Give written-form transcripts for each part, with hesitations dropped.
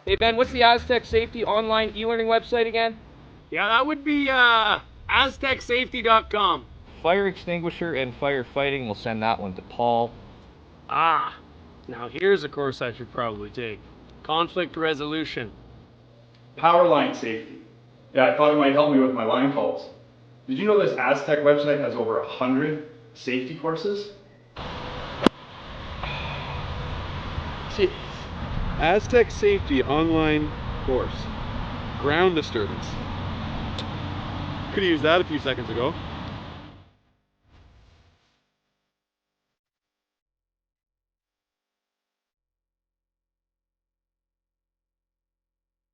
Hey Ben, what's the Aztec Safety online e-learning website again? Yeah, that would be aztecsafety.com. Fire extinguisher and firefighting, we'll send that one to Paul. Ah, now here's a course I should probably take. Conflict resolution. Power line safety. Yeah, I thought it might help me with my line calls. Did you know this Aztec website has over 100 safety courses? Jeez. Aztec Safety online course. Ground disturbance. Could have used that a few seconds ago.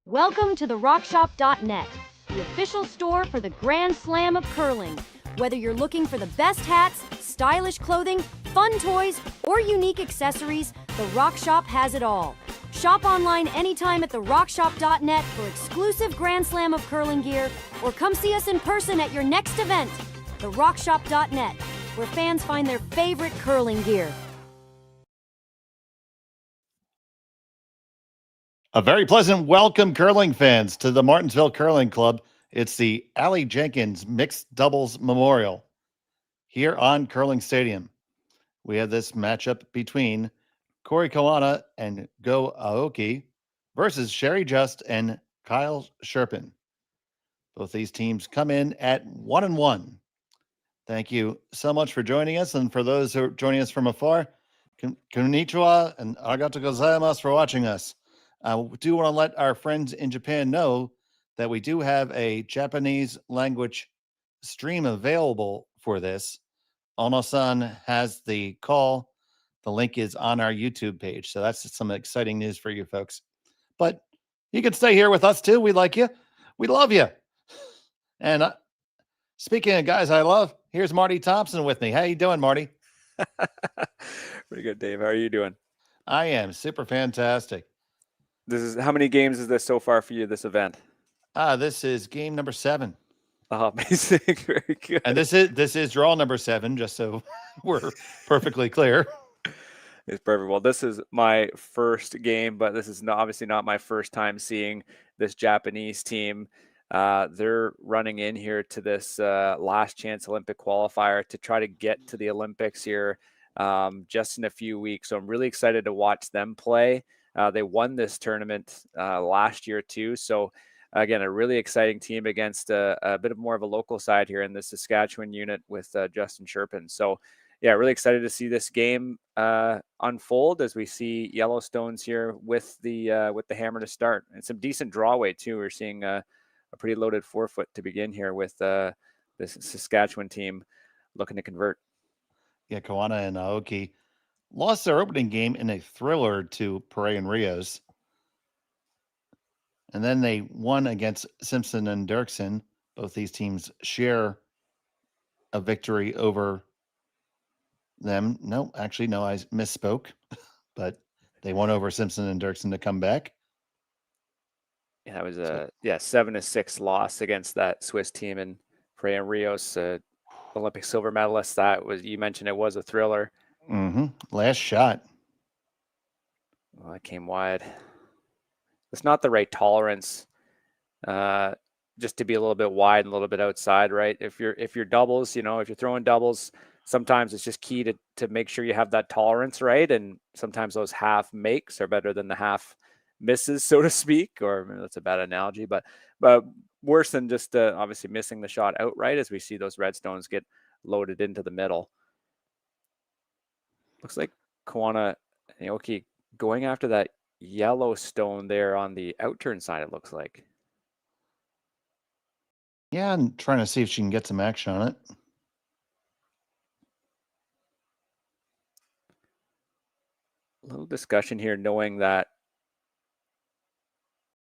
Welcome to the rockshop.net, the official store for the Grand Slam of curling. Whether you're looking for the best hats, stylish clothing, fun toys, or unique accessories, the Rock Shop has it all. Shop online anytime at therockshop.net for exclusive Grand Slam of curling gear, or come see us in person at your next event. Therockshop.net, where fans find their favorite curling gear. A very pleasant welcome, curling fans, to the Martensville Curling Club. It's the Aly Jenkins Mixed Doubles Memorial here on Curling Stadium. We have this matchup between Koana and Go Aoki versus Sherry Just and Kyle Cherpin. Both these teams come in at 1-1. Thank you so much for joining us. And for those who are joining us from afar, konnichiwa and arigatou gozaimasu for watching us. We do want to let our friends in Japan know that we do have a Japanese language stream available for this. Ono-san has the call. The link is on our YouTube page. So that's some exciting news for you folks. But you can stay here with us too. We like you. We love you. And speaking of guys I love, here's Marty Thompson with me. How you doing, Marty? Pretty good, Dave. How are you doing? I am super fantastic. How many games is this so far for you, this event? This is game number 7. Oh, amazing. Very good. And this is draw number 7, just so we're perfectly clear. It's perfect. Well, this is my first game, but this is obviously not my first time seeing this Japanese team. They're running in here to this last chance Olympic qualifier to try to get to the Olympics here just in a few weeks. So I'm really excited to watch them play. They won this tournament last year too. So again, a really exciting team against a bit of more of a local side here in the Saskatchewan unit with Justin Cherpin. So yeah, really excited to see this game unfold as we see Yellowstones here with the hammer to start, and some decent draw weight too. We're seeing a pretty loaded forefoot to begin here with this Saskatchewan team looking to convert. Yeah, Koana and Aoki lost their opening game in a thriller to Pere and Rios. And then they won against Simpson and Dirksen. Both these teams share a victory over them. No, actually, no, I misspoke. But they won over Simpson and Dirksen to come back. Yeah, that was a 7-6 loss against that Swiss team, and Pere and Rios, Olympic silver medalist. That was, you mentioned it was a thriller. Last shot. Well, it came wide. It's not the right tolerance, just to be a little bit wide and a little bit outside, right? If you're doubles, if you're throwing doubles, sometimes it's just key to make sure you have that tolerance, right? And sometimes those half makes are better than the half misses, so to speak, or that's a bad analogy, but worse than just obviously missing the shot outright, as we see those red stones get loaded into the middle. Looks like Koana and Aoki going after that yellow stone there on the outturn side, it looks like. Yeah, I'm trying to see if she can get some action on it. A little discussion here, knowing that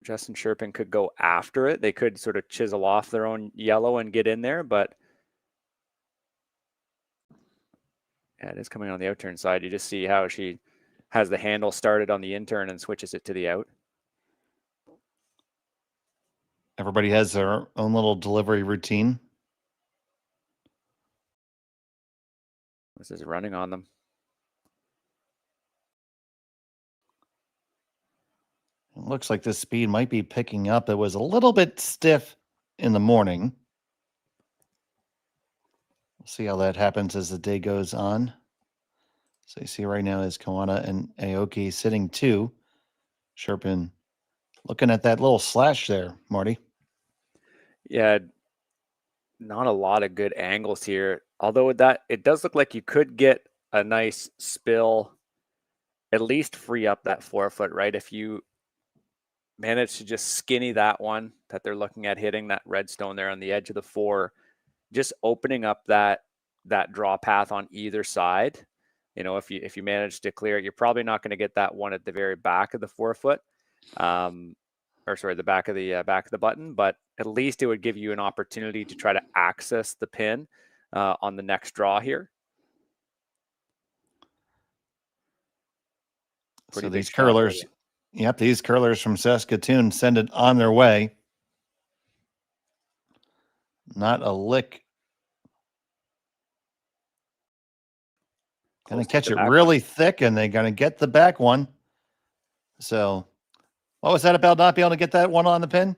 Justin Cherpin could go after it. They could sort of chisel off their own yellow and get in there, but yeah, it is coming on the out turn side. You just see how she has the handle started on the in turn and switches it to the out. Everybody has their own little delivery routine. This is running on them. It looks like this speed might be picking up. It was a little bit stiff in the morning. We'll see how that happens as the day goes on. So you see right now is Koana and Aoki sitting 2. Cherpin looking at that little slash there, Marty. Yeah, not a lot of good angles here. Although that it does look like you could get a nice spill, at least free up that 4-foot, right? If you manage to just skinny that one that they're looking at hitting, that red stone there on the edge of the 4, just opening up that draw path on either side. You know, if you manage to clear it, you're probably not going to get that one at the very back of the 4-foot, or sorry, the back of the button. But at least it would give you an opportunity to try to access the pin on the next draw here. So these curlers, yep, these curlers from Saskatoon send it on their way. Not a lick. Going to catch it really thick, and they're going to get the back one. So what was that about not being able to get that one on the pin?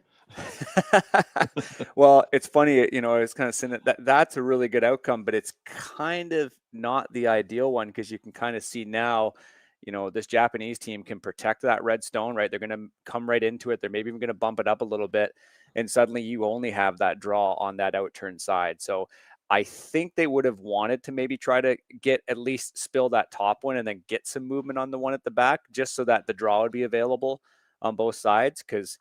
Well, it's funny, you know, it's kind of saying that's a really good outcome, but it's kind of not the ideal one because you can kind of see now, you know, this Japanese team can protect that red stone, right? They're going to come right into it. They're maybe even going to bump it up a little bit. And suddenly you only have that draw on that out turn side. So I think they would have wanted to maybe try to get at least spill that top one and then get some movement on the one at the back, just so that the draw would be available on both sides. Because,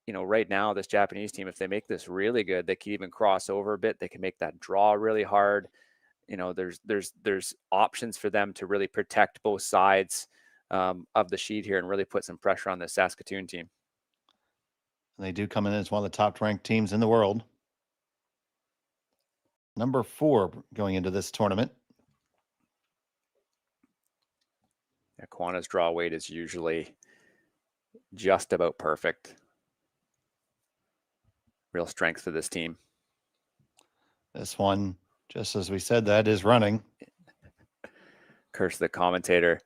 you know, right now, this Japanese team, if they make this really good, they can even cross over a bit. They can make that draw really hard. You know, there's options for them to really protect both sides of the sheet here and really put some pressure on the Saskatoon team. They do come in as one of the top ranked teams in the world. Number 4 going into this tournament. Yeah, Koana's draw weight is usually just about perfect. Real strength for this team. This one, just as we said, that is running. Curse the commentator.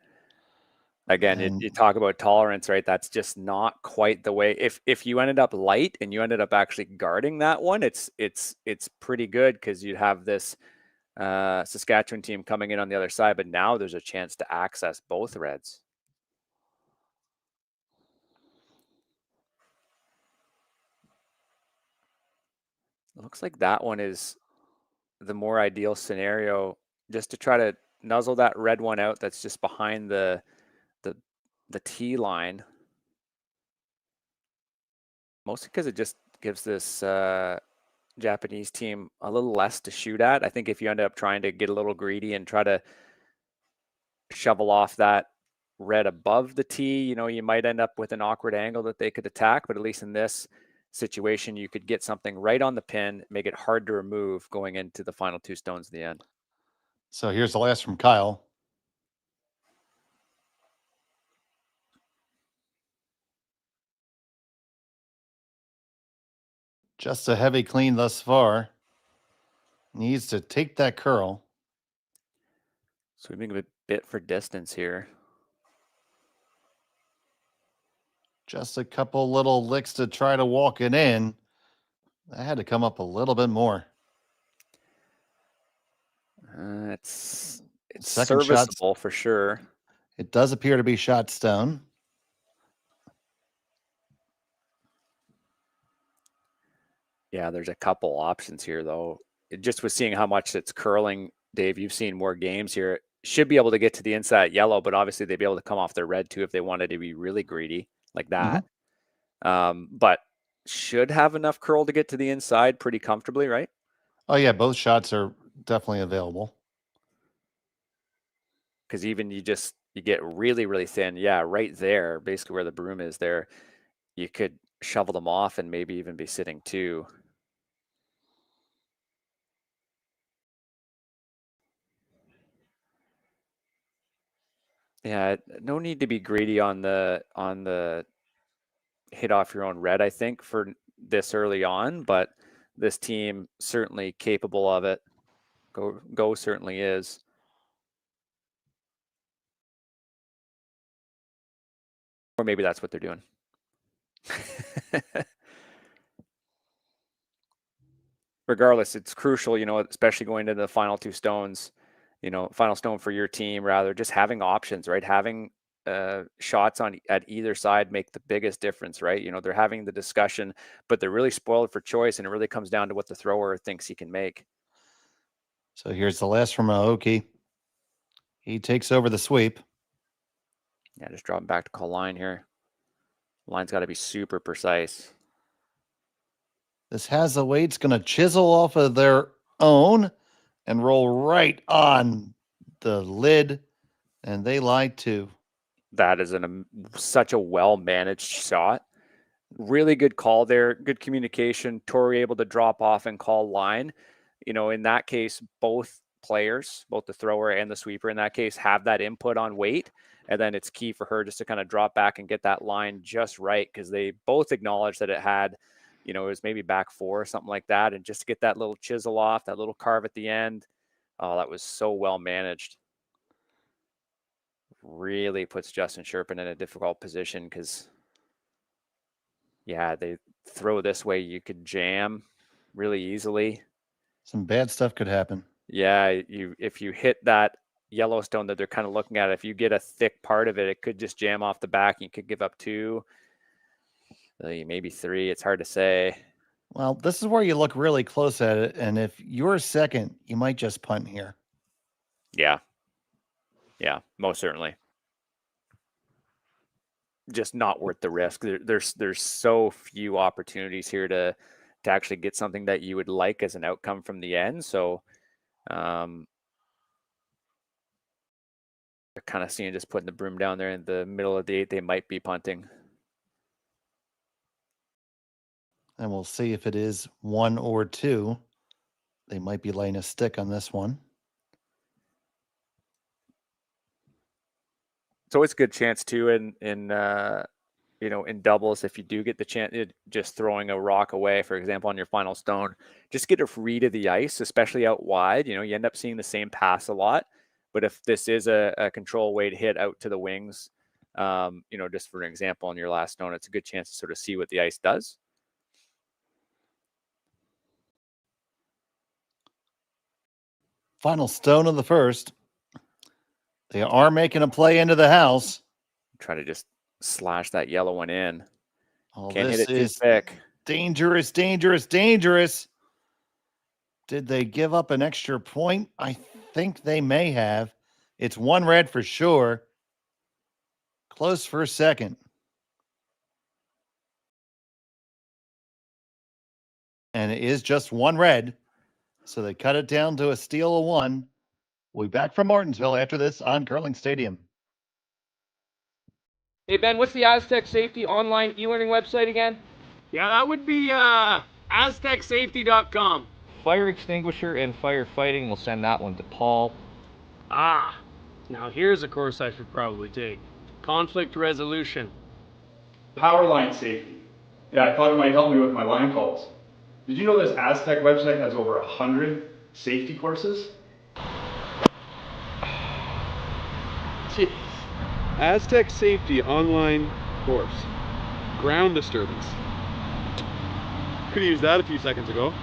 Again, you talk about tolerance, right? That's just not quite the way. If you ended up light and you ended up actually guarding that one, it's pretty good because you'd have this Saskatchewan team coming in on the other side. But now there's a chance to access both reds. It looks like that one is the more ideal scenario, just to try to nuzzle that red one out that's just behind the tee line. Mostly because it just gives this Japanese team a little less to shoot at. I think if you end up trying to get a little greedy and try to shovel off that red above the tee, you know, you might end up with an awkward angle that they could attack. But at least in this situation, you could get something right on the pin, make it hard to remove going into the final 2 stones at the end. So here's the last from Kyle. Just a heavy clean thus far. Needs to take that curl. Sweeping a bit for distance here. Just a couple little licks to try to walk it in. That had to come up a little bit more. It's serviceable for sure. It does appear to be shot stone. Yeah, there's a couple options here, though. Just with seeing how much it's curling, Dave, you've seen more games here. Should be able to get to the inside yellow, but obviously they'd be able to come off their red too if they wanted to be really greedy like that. But should have enough curl to get to the inside pretty comfortably, right? Oh, yeah, both shots are definitely available. Because even you get really, really thin. Yeah, right there, basically where the broom is there. you could shovel them off and maybe even be sitting 2. Yeah, no need to be greedy on the hit off your own red, I think, for this early on, but this team certainly capable of it. Go certainly is. Or maybe that's what they're doing. Regardless, it's crucial, especially going to the final 2 stones, final stone for your team, rather, just having options, right? Having shots at either side make the biggest difference, right? They're having the discussion, but they're really spoiled for choice, and it really comes down to what the thrower thinks he can make. So here's the last from Aoki. He takes over the sweep. Yeah, just dropping back to call line here. Line's got to be super precise. This has the weight's going to chisel off of their own and roll right on the lid, and they lie too. That is such a well-managed shot. Really good call there. Good communication. Tori able to drop off and call line. In that case, both players, both the thrower and the sweeper in that case, have that input on weight. And then it's key for her just to kind of drop back and get that line just right, because they both acknowledged that it had, it was maybe back 4 or something like that. And just to get that little chisel off, that little carve at the end, oh, that was so well managed. Really puts Justin Cherpin in a difficult position because, yeah, they throw this way, you could jam really easily. Some bad stuff could happen. Yeah, if you hit that Yellowstone that they're kind of looking at, if you get a thick part of it, it could just jam off the back. You could give up 2, maybe 3. It's hard to say. Well, this is where you look really close at it, and if you're second, you might just punt here. Yeah, most certainly. Just not worth the risk. There's so few opportunities here to actually get something that you would like as an outcome from the end. So they're kind of seeing just putting the broom down there in the middle of the 8. They might be punting. And we'll see if it is 1 or 2. They might be laying a stick on this one. So it's a good chance too in doubles, if you do get the chance, just throwing a rock away, for example, on your final stone, just get a read of the ice, especially out wide. You end up seeing the same pass a lot. But if this is a control weight hit out to the wings, just for an example, on your last stone, it's a good chance to sort of see what the ice does. Final stone of the first. They are making a play into the house. Try to just slash that yellow one in. Oh, Can't this hit it too is thick. Dangerous, dangerous, dangerous. Did they give up an extra point? I think they may have. It's 1 red for sure. Close for a second. And it is just 1 red. So they cut it down to a steal of 1. We'll be back from Martensville after this on Curling Stadium. Hey, Ben, what's the Aztec Safety online e-learning website again? Yeah, that would be aztecsafety.com. Fire extinguisher and firefighting, we'll send that one to Paul. Ah, now here's a course I should probably take. Conflict resolution. Power line safety. Yeah, I thought it might help me with my line calls. Did you know this Aztec website has over 100 safety courses? Jeez. Aztec Safety online course. Ground disturbance. Could have used that a few seconds ago.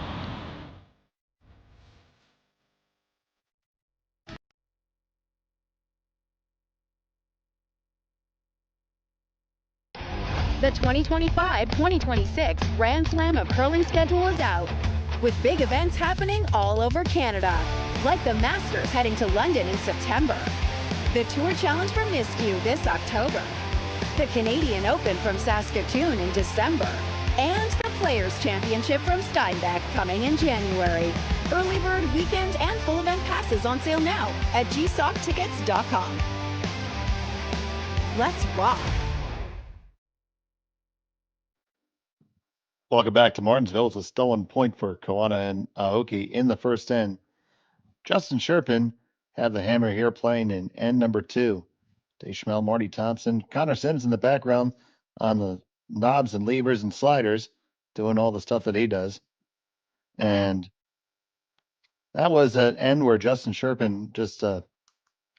The 2025-2026 Grand Slam of Curling schedule is out, with big events happening all over Canada, like the Masters heading to London in September, the Tour Challenge from Nisku this October, the Canadian Open from Saskatchewan in December, and the Players' Championship from Steinbach coming in January. Early bird weekend and full event passes on sale now at gsocktickets.com. Let's rock! Welcome back to Martensville. It's a stolen point for Koana and Aoki in the first end. Justin Cherpin had the hammer here playing in end number 2. Deschamel, Marty Thompson, Connor Sims in the background on the knobs and levers and sliders, doing all the stuff that he does. And that was an end where Justin Cherpin just the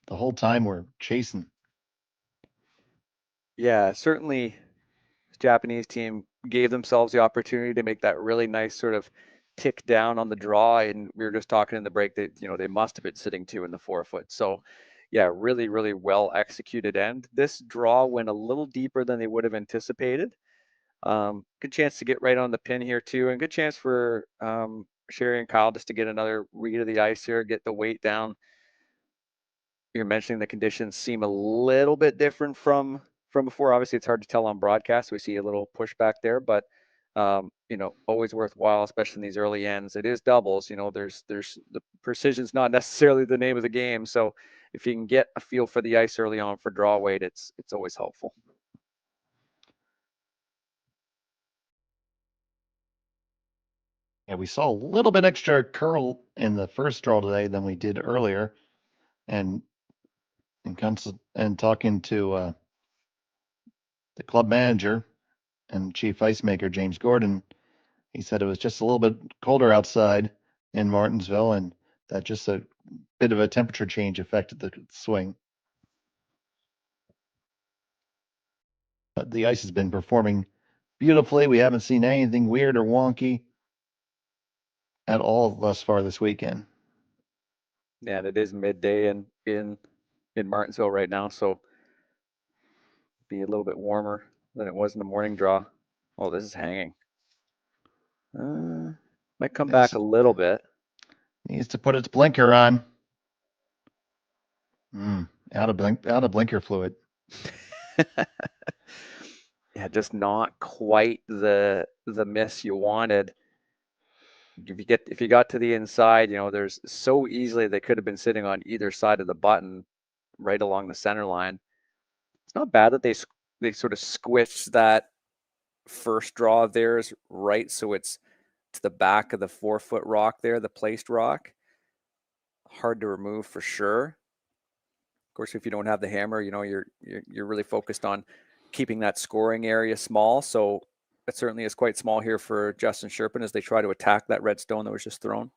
whole time were chasing. Yeah, certainly the Japanese team gave themselves the opportunity to make that really nice sort of tick down on the draw. And we were just talking in the break that, they must have been sitting 2 in the 4-foot. So yeah, really, really well executed end. This draw went a little deeper than they would have anticipated. Good chance to get right on the pin here too, and good chance for Sherry and Kyle just to get another read of the ice here, get the weight down. You're mentioning the conditions seem a little bit different from before. Obviously, it's hard to tell on broadcast. We see a little pushback there, but always worthwhile, especially in these early ends. It is doubles. There's the precision's not necessarily the name of the game. So if you can get a feel for the ice early on for draw weight, it's always helpful. Yeah, we saw a little bit extra curl in the first draw today than we did earlier, and talking to the club manager and chief ice maker James Gordon, he said it was just a little bit colder outside in Martensville, and that just a bit of a temperature change affected the swing. But the ice has been performing beautifully. We haven't seen anything weird or wonky at all thus far this weekend. Yeah, and it is midday in Martensville right now, so be a little bit warmer than it was in the morning draw. Oh, this is hanging. Might come back a little bit. Needs to put its blinker on. Out of blinker fluid. Yeah, just not quite the miss you wanted. If you got to the inside, there's so easily they could have been sitting on either side of the button, right along the center line. It's not bad that they sort of squished that first draw of theirs right, so it's to the back of the 4-foot rock there, the placed rock. Hard to remove for sure. Of course, if you don't have the hammer, you're really focused on keeping that scoring area small. So it certainly is quite small here for Justin Cherpin as they try to attack that red stone that was just thrown.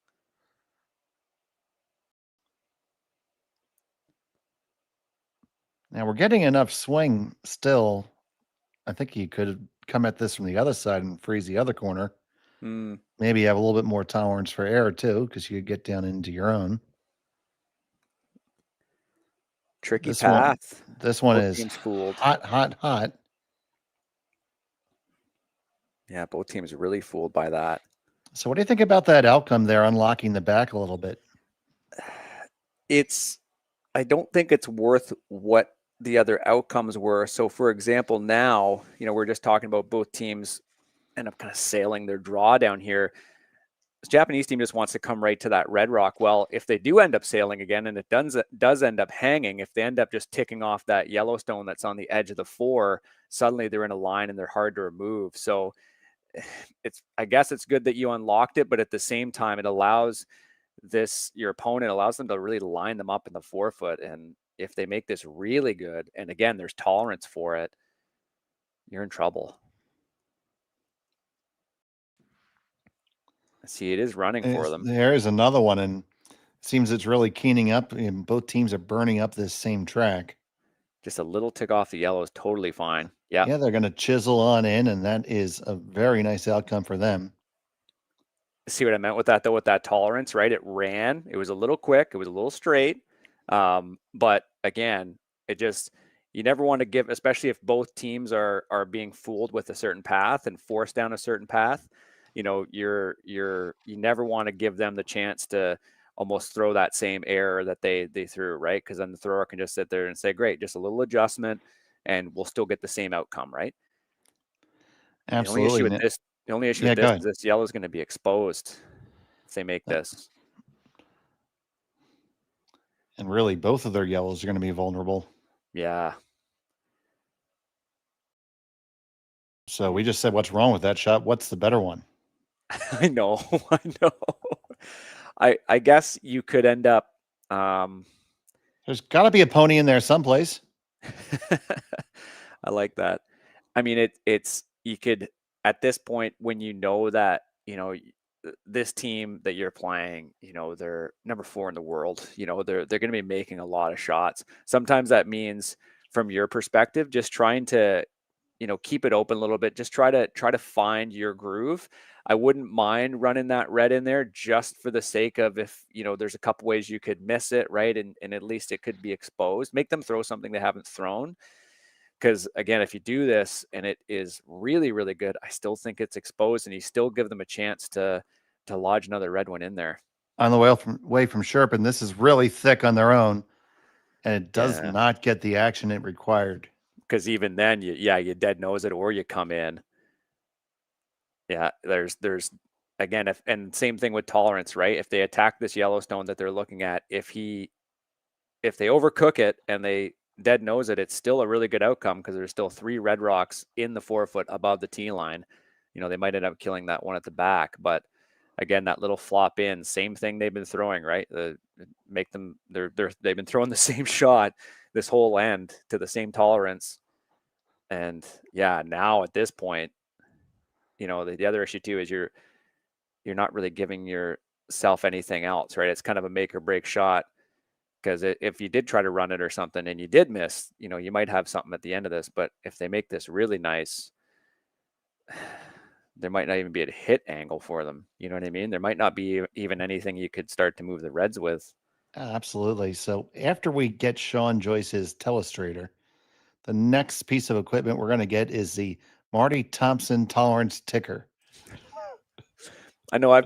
Now we're getting enough swing still. I think he could come at this from the other side and freeze the other corner. Maybe have a little bit more tolerance for error too, because you could get down into your own. Tricky path. This one is hot. Yeah, both teams are really fooled by that. So what do you think about that outcome there, unlocking the back a little bit? I don't think it's worth what the other outcomes were. So for example, now, we're just talking about both teams end up kind of sailing their draw down here. This Japanese team just wants to come right to that red rock. Well, if they do end up sailing again, and it does end up hanging, if they end up just ticking off that Yellowstone that's on the edge of the 4, suddenly they're in a line and they're hard to remove. So I guess it's good that you unlocked it, but at the same time, it allows your opponent allows them to really line them up in the 4-foot. And if they make this really good, and again, there's tolerance for it, you're in trouble. See, it is running for them. There is another one, and it seems it's really keening up, and both teams are burning up this same track. Just a little tick off the yellow is totally fine. Yeah, they're going to chisel on in, and that is a very nice outcome for them. See what I meant with that, though, with that tolerance, right? It ran. It was a little quick. It was a little straight. But again, you never want to give, especially if both teams are being fooled with a certain path and forced down a certain path. You never want to give them the chance to almost throw that same error that they threw, right? Because then the thrower can just sit there and say, great, just a little adjustment and we'll still get the same outcome, right? Absolutely. The only issue with this is this yellow is going to be exposed if they make this. And really, both of their yellows are going to be vulnerable. Yeah. So we just said what's wrong with that shot. What's the better one? I know, I know. I guess you could end up. There's got to be a pony in there someplace. I like that. I mean, it's you could at this point when you know that this team that you're playing, they're number 4 in the world. They're going to be making a lot of shots. Sometimes that means, from your perspective, just trying to keep it open a little bit. Just try to find your groove. I wouldn't mind running that red in there just for the sake of, if there's a couple ways you could miss it, right? And at least it could be exposed. Make them throw something they haven't thrown. Because again, if you do this and it is really, really good, I still think it's exposed, and you still give them a chance to lodge another red one in there. On the way from Cherpin, this is really thick on their own, and it does not get the action it required. Because even then, you dead nose it, or you come in. Yeah, there's again, and same thing with tolerance, right? If they attack this Yellowstone that they're looking at, if they overcook it and they dead nose it, it's still a really good outcome, because there's still 3 red rocks in the 4-foot above the tee line. They might end up killing that one at the back, but again, that little flop in, same thing they've been throwing, right? They've been throwing the same shot this whole end to the same tolerance. And yeah, now at this point, the other issue too is you're not really giving yourself anything else, right? It's kind of a make or break shot, because if you did try to run it or something and you did miss, you might have something at the end of this. But if they make this really nice, there might not even be a hit angle for them. You know what I mean? There might not be even anything you could start to move the reds with. Absolutely. So after we get Sean Joyce's telestrator, the next piece of equipment we're going to get is the Marty Thompson tolerance ticker. I know I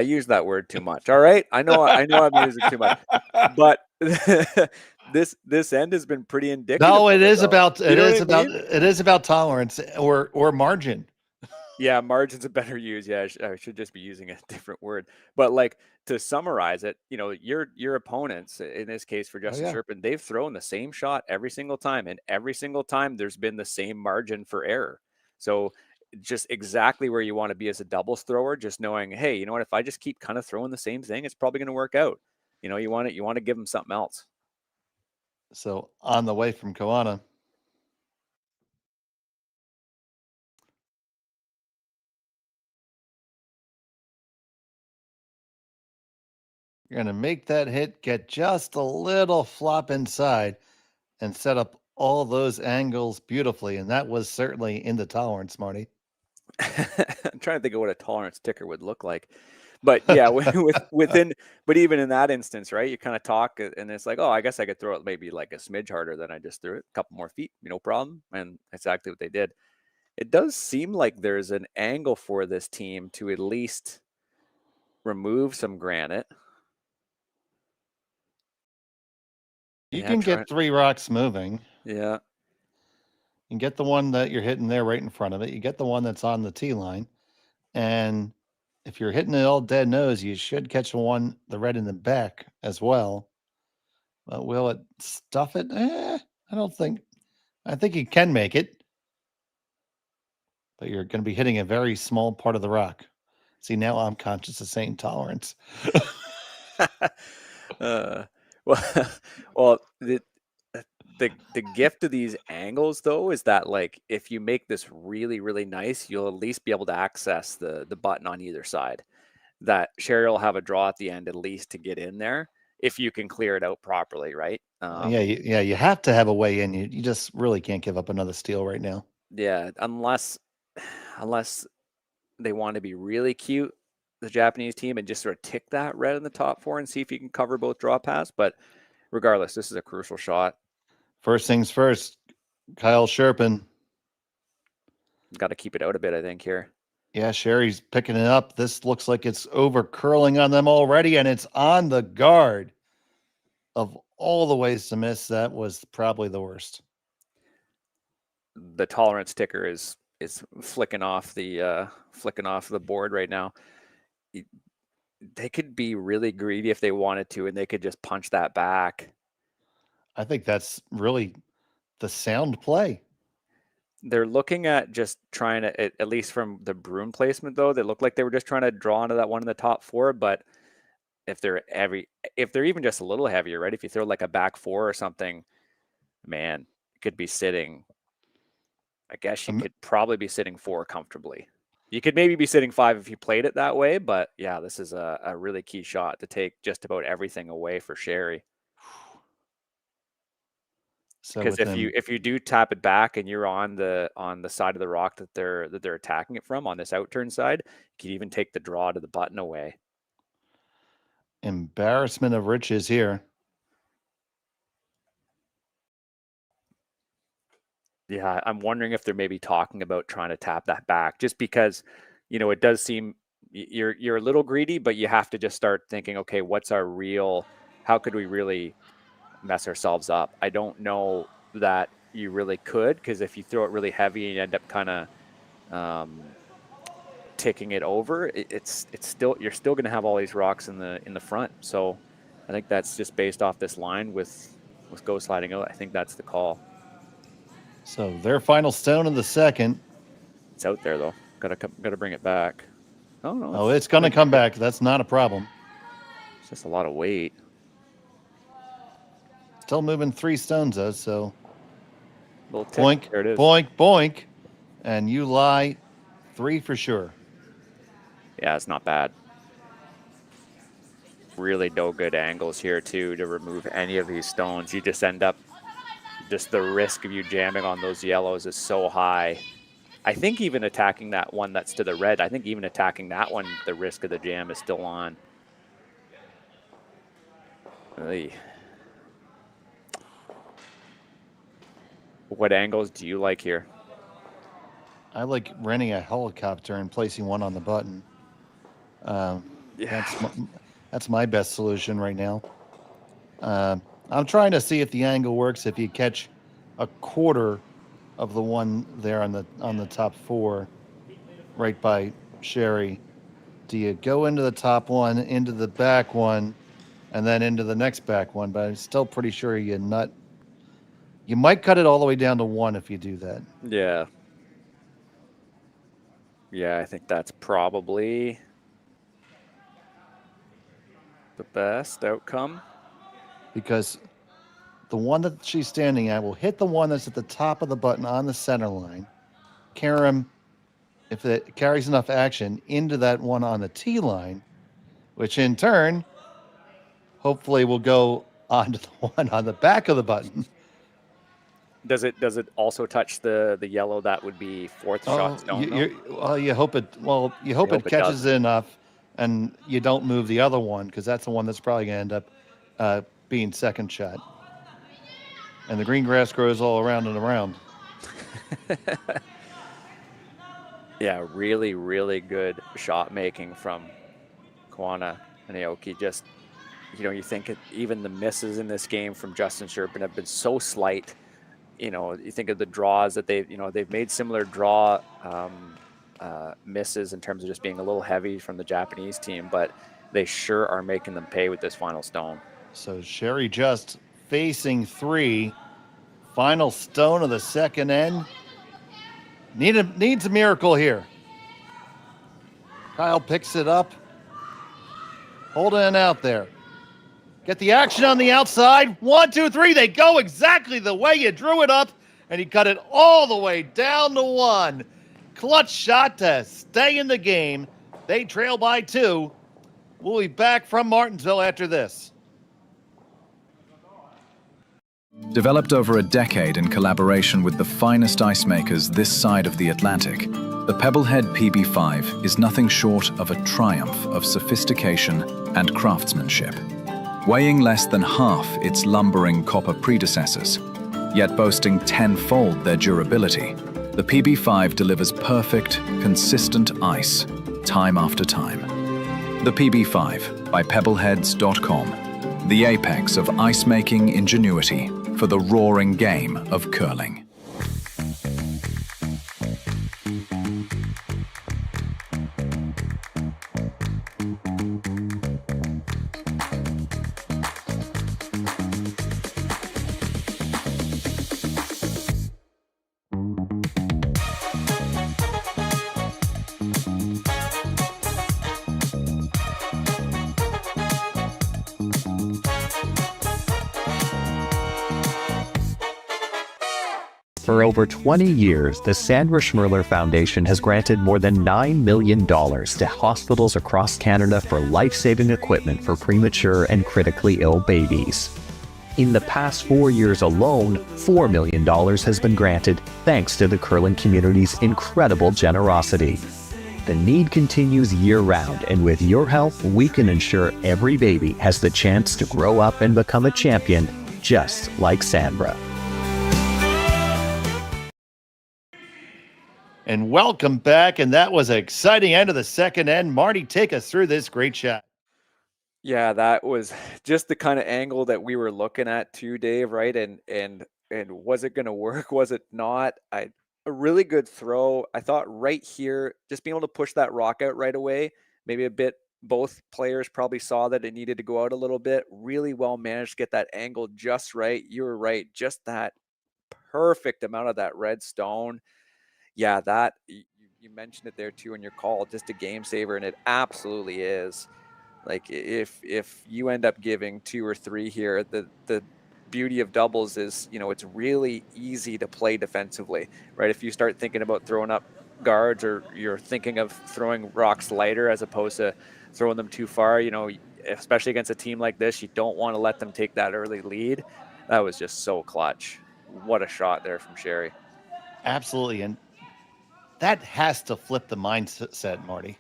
use that word too much. All right. I know I'm using it too much, but this end has been pretty indicative. No, it is about tolerance or margin. Yeah, margin's a better use. Yeah, I should just be using a different word. But like, to summarize it, your opponents, in this case for Justin Cherpin, they've thrown the same shot every single time, and every single time there's been the same margin for error. So just exactly where you want to be as a doubles thrower, just knowing, hey, you know what, if I just keep kind of throwing the same thing, it's probably going to work out. You want to give them something else. So on the way from Koana, you're going to make that hit, get just a little flop inside, and set up all those angles beautifully. And that was certainly in the tolerance, Marty. I'm trying to think of what a tolerance ticker would look like. But yeah, within, but even in that instance, right, you kind of talk and it's like, oh, I guess I could throw it maybe like a smidge harder than I just threw it, a couple more feet, no problem. And that's exactly what they did. It does seem like there's an angle for this team to at least remove some granite. You can get 3 rocks moving. Yeah. You can get the one that you're hitting there right in front of it. You get the one that's on the tee line. And if you're hitting it all dead nose, you should catch the red in the back as well. But will it stuff it? I don't think. I think you can make it. But you're going to be hitting a very small part of the rock. See, now I'm conscious of saying tolerance. Well, the gift of these angles, though, is that, like, if you make this really, really nice, you'll at least be able to access the button on either side. That Sherry will have a draw at the end at least to get in there if you can clear it out properly, right? You have to have a way in. You just really can't give up another steal right now. Yeah, unless they want to be really cute, the Japanese team, and just sort of tick that red in the top 4 and see if you can cover both draw paths. But regardless, this is a crucial shot. First things first, Kyle Cherpin. Got to keep it out a bit, I think, here. Yeah, Sherry's picking it up. This looks like it's over curling on them already, and it's on the guard. Of all the ways to miss, that was probably the worst. The tolerance ticker is flicking off the board right now. They could be really greedy if they wanted to, and they could just punch that back. I think that's really the sound play. They're looking at just trying to, at least from the broom placement though, they look like they were just trying to draw into that one in the top 4. But if they're even just a little heavier, right? If you throw like a back 4 or something, man, it could be sitting. I guess you could probably be sitting 4 comfortably. You could maybe be sitting 5 if you played it that way, but yeah, this is a really key shot to take just about everything away for Sherry. So because if you do tap it back and you're on the side of the rock that they're attacking it from, on this outturn side, you could even take the draw to the button away. Embarrassment of riches here. Yeah, I'm wondering if they're maybe talking about trying to tap that back, just because, it does seem you're a little greedy, but you have to just start thinking, okay, how could we really mess ourselves up? I don't know that you really could, because if you throw it really heavy and you end up kind of ticking it over, you're still going to have all these rocks in the front. So I think that's just based off this line with go sliding out. I think that's the call. So their final stone of the second. It's out there though. Gotta bring it back. Oh no. Oh, it's gonna come back. That's not a problem. It's just a lot of weight. Still moving 3 stones though, so boink, there it is. Boink, boink. And you lie 3 for sure. Yeah, it's not bad. Really no good angles here too to remove any of these stones. You just end up, just the risk of you jamming on those yellows is so high. I think even attacking that one that's to the red, I think even attacking that one, the risk of the jam is still on. Really. What angles do you like here? I like renting a helicopter and placing one on the button. That's my best solution right now. I'm trying to see if the angle works if you catch a quarter of the one there on the top 4 right by Sherry. Do you go into the top one, into the back one, and then into the next back one? But I'm still pretty sure you might cut it all the way down to 1 if you do that. Yeah. Yeah, I think that's probably the best outcome. Because the one that she's standing at will hit the one that's at the top of the button on the center line. Carry him, if it carries enough action, into that one on the T line, which in turn, hopefully will go onto the one on the back of the button. Does it also touch the yellow that would be 4th shot stone? You hope it catches it enough, and you don't move the other one, because that's the one that's probably going to end up being second shot. And the green grass grows all around and around. Yeah, really, really good shot making from Koana and Aoki. Just, you think even the misses in this game from Justin Cherpin have been so slight. You think of the draws that they've made similar draw misses in terms of just being a little heavy from the Japanese team, but they sure are making them pay with this final stone. So Sherry just facing 3. Final stone of the second end. Needs a miracle here. Kyle picks it up. Holding it out there. Get the action on the outside. 1, 2, 3. They go exactly the way you drew it up, and he cut it all the way down to 1. Clutch shot to stay in the game. They trail by 2. We'll be back from Martensville after this. Developed over a decade in collaboration with the finest ice makers this side of the Atlantic, the Pebblehead PB5 is nothing short of a triumph of sophistication and craftsmanship. Weighing less than half its lumbering copper predecessors, yet boasting 10-fold their durability, the PB5 delivers perfect, consistent ice, time after time. The PB5 by Pebbleheads.com, the apex of ice-making ingenuity for the roaring game of curling. For over 20 years, the Sandra Schmirler Foundation has granted more than $9 million to hospitals across Canada for life-saving equipment for premature and critically ill babies. In the past 4 years alone, $4 million has been granted thanks to the curling community's incredible generosity. The need continues year-round, and with your help, we can ensure every baby has the chance to grow up and become a champion, just like Sandra. And welcome back. And that was an exciting end of the second end. Marty, take us through this great shot. Yeah, that was just the kind of angle that we were looking at too, Dave, right? And was it going to work? Was it not? A really good throw. I thought right here, just being able to push that rock out right away, maybe a bit, both players probably saw that it needed to go out a little bit. Really well managed to get that angle just right. You were right. Just that perfect amount of that red stone. Yeah, that you mentioned it there too in your call, just a game saver, and it absolutely is. Like if you end up giving 2 or 3 here, the beauty of doubles is, it's really easy to play defensively, right? If you start thinking about throwing up guards, or you're thinking of throwing rocks lighter as opposed to throwing them too far, especially against a team like this, you don't want to let them take that early lead. That was just so clutch. What a shot there from Sherry. Absolutely. And that has to flip the mindset, Marty.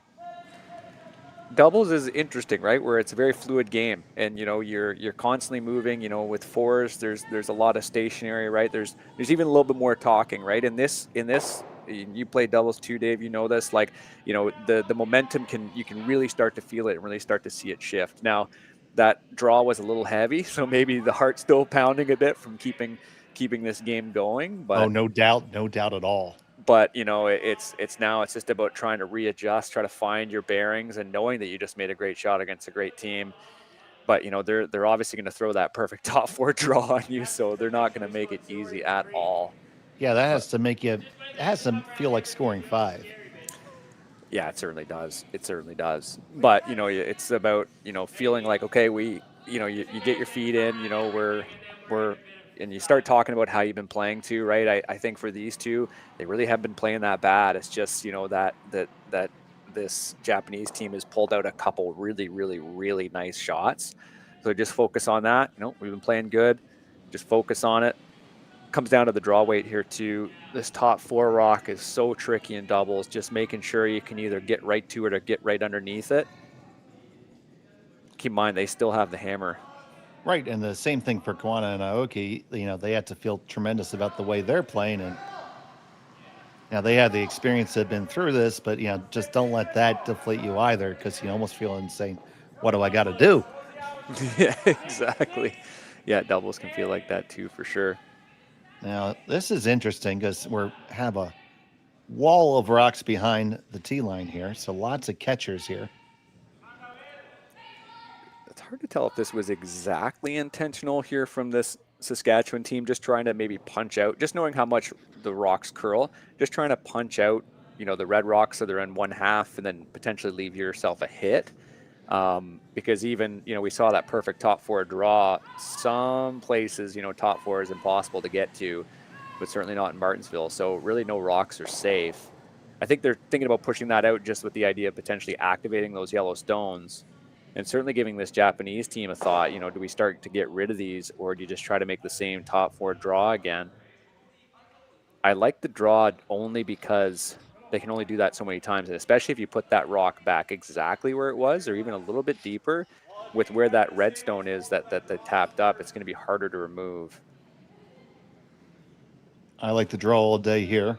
Doubles is interesting, right? Where it's a very fluid game, and you're constantly moving. With fours, there's a lot of stationary, right? There's even a little bit more talking, right? In this, you play doubles too, Dave. You know this, the momentum you can really start to feel it and really start to see it shift. Now, that draw was a little heavy, so maybe the heart's still pounding a bit from keeping this game going. But no doubt at all. But it's just about trying to readjust, try to find your bearings, and knowing that you just made a great shot against a great team. But they're obviously going to throw that perfect top 4 draw on you, so they're not going to make it easy at all. Yeah, that has to make it has to feel like scoring 5. Yeah, it certainly does. It certainly does. But it's about feeling like, okay, you get your feet in. We're and you start talking about how you've been playing too, right? I think for these two, they really haven't been playing that bad. It's just, that this Japanese team has pulled out a couple really, really, really nice shots. So just focus on that. We've been playing good. Just focus on it. Comes down to the draw weight here too. This top 4 rock is so tricky in doubles, just making sure you can either get right to it or get right underneath it. Keep in mind, they still have the hammer. Right, and the same thing for Koana and Aoki. They have to feel tremendous about the way they're playing, and they have the experience, have been through this, but just don't let that deflate you either, because you almost feel insane. What do I got to do? Yeah, exactly. Yeah, doubles can feel like that too, for sure. Now this is interesting because we have a wall of rocks behind the tee line here, so lots of catchers here. It's hard to tell if this was exactly intentional here from this Saskatchewan team, just trying to maybe punch out, just knowing how much the rocks curl, just trying to punch out, the red rocks so they're in one half and then potentially leave yourself a hit. Because even, we saw that perfect top 4 draw. Some places, top 4 is impossible to get to, but certainly not in Martensville. So really no rocks are safe. I think they're thinking about pushing that out just with the idea of potentially activating those yellow stones. And certainly giving this Japanese team a thought, do we start to get rid of these, or do you just try to make the same top 4 draw again? I like the draw only because they can only do that so many times, and especially if you put that rock back exactly where it was, or even a little bit deeper, with where that red stone is that they tapped up, it's going to be harder to remove. I like the draw all day here.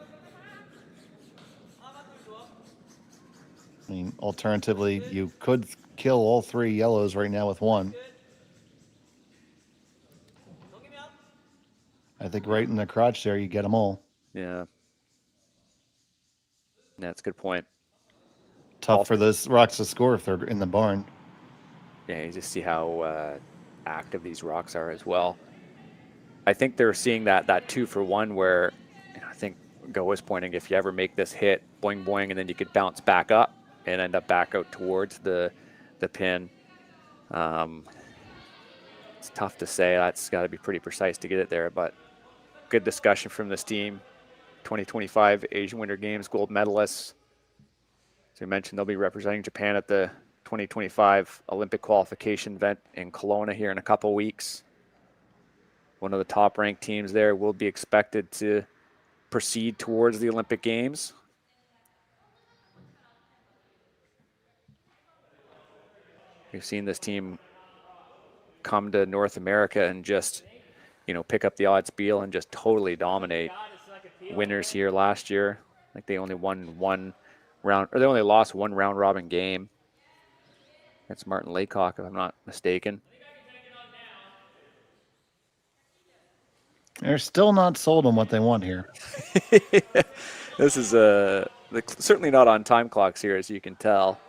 I mean, alternatively, you could kill all 3 yellows right now with 1. I think right in the crotch there, you get them all. Yeah. That's a good point. Tough for those rocks to score if they're in the barn. Yeah, you just see how active these rocks are as well. I think they're seeing that 2-for-1 where, I think Go was pointing, if you ever make this hit, boing, boing, and then you could bounce back up and end up back out towards the pin. It's tough to say. That's got to be pretty precise to get it there, but good discussion from this team. 2025 Asian Winter Games gold medalists. As we mentioned, they'll be representing Japan at the 2025 Olympic qualification event in Koana here in a couple weeks. One of the top ranked teams there will be expected to proceed towards the Olympic Games. We've seen this team come to North America and just, you know, pick up the odds spiel and just totally dominate. Winners here last year. Like they only won one round, or they only lost one round robin game. That's Martin Laycock, if I'm not mistaken. They're still not sold on what they want here. This is certainly not on time clocks here, as you can tell.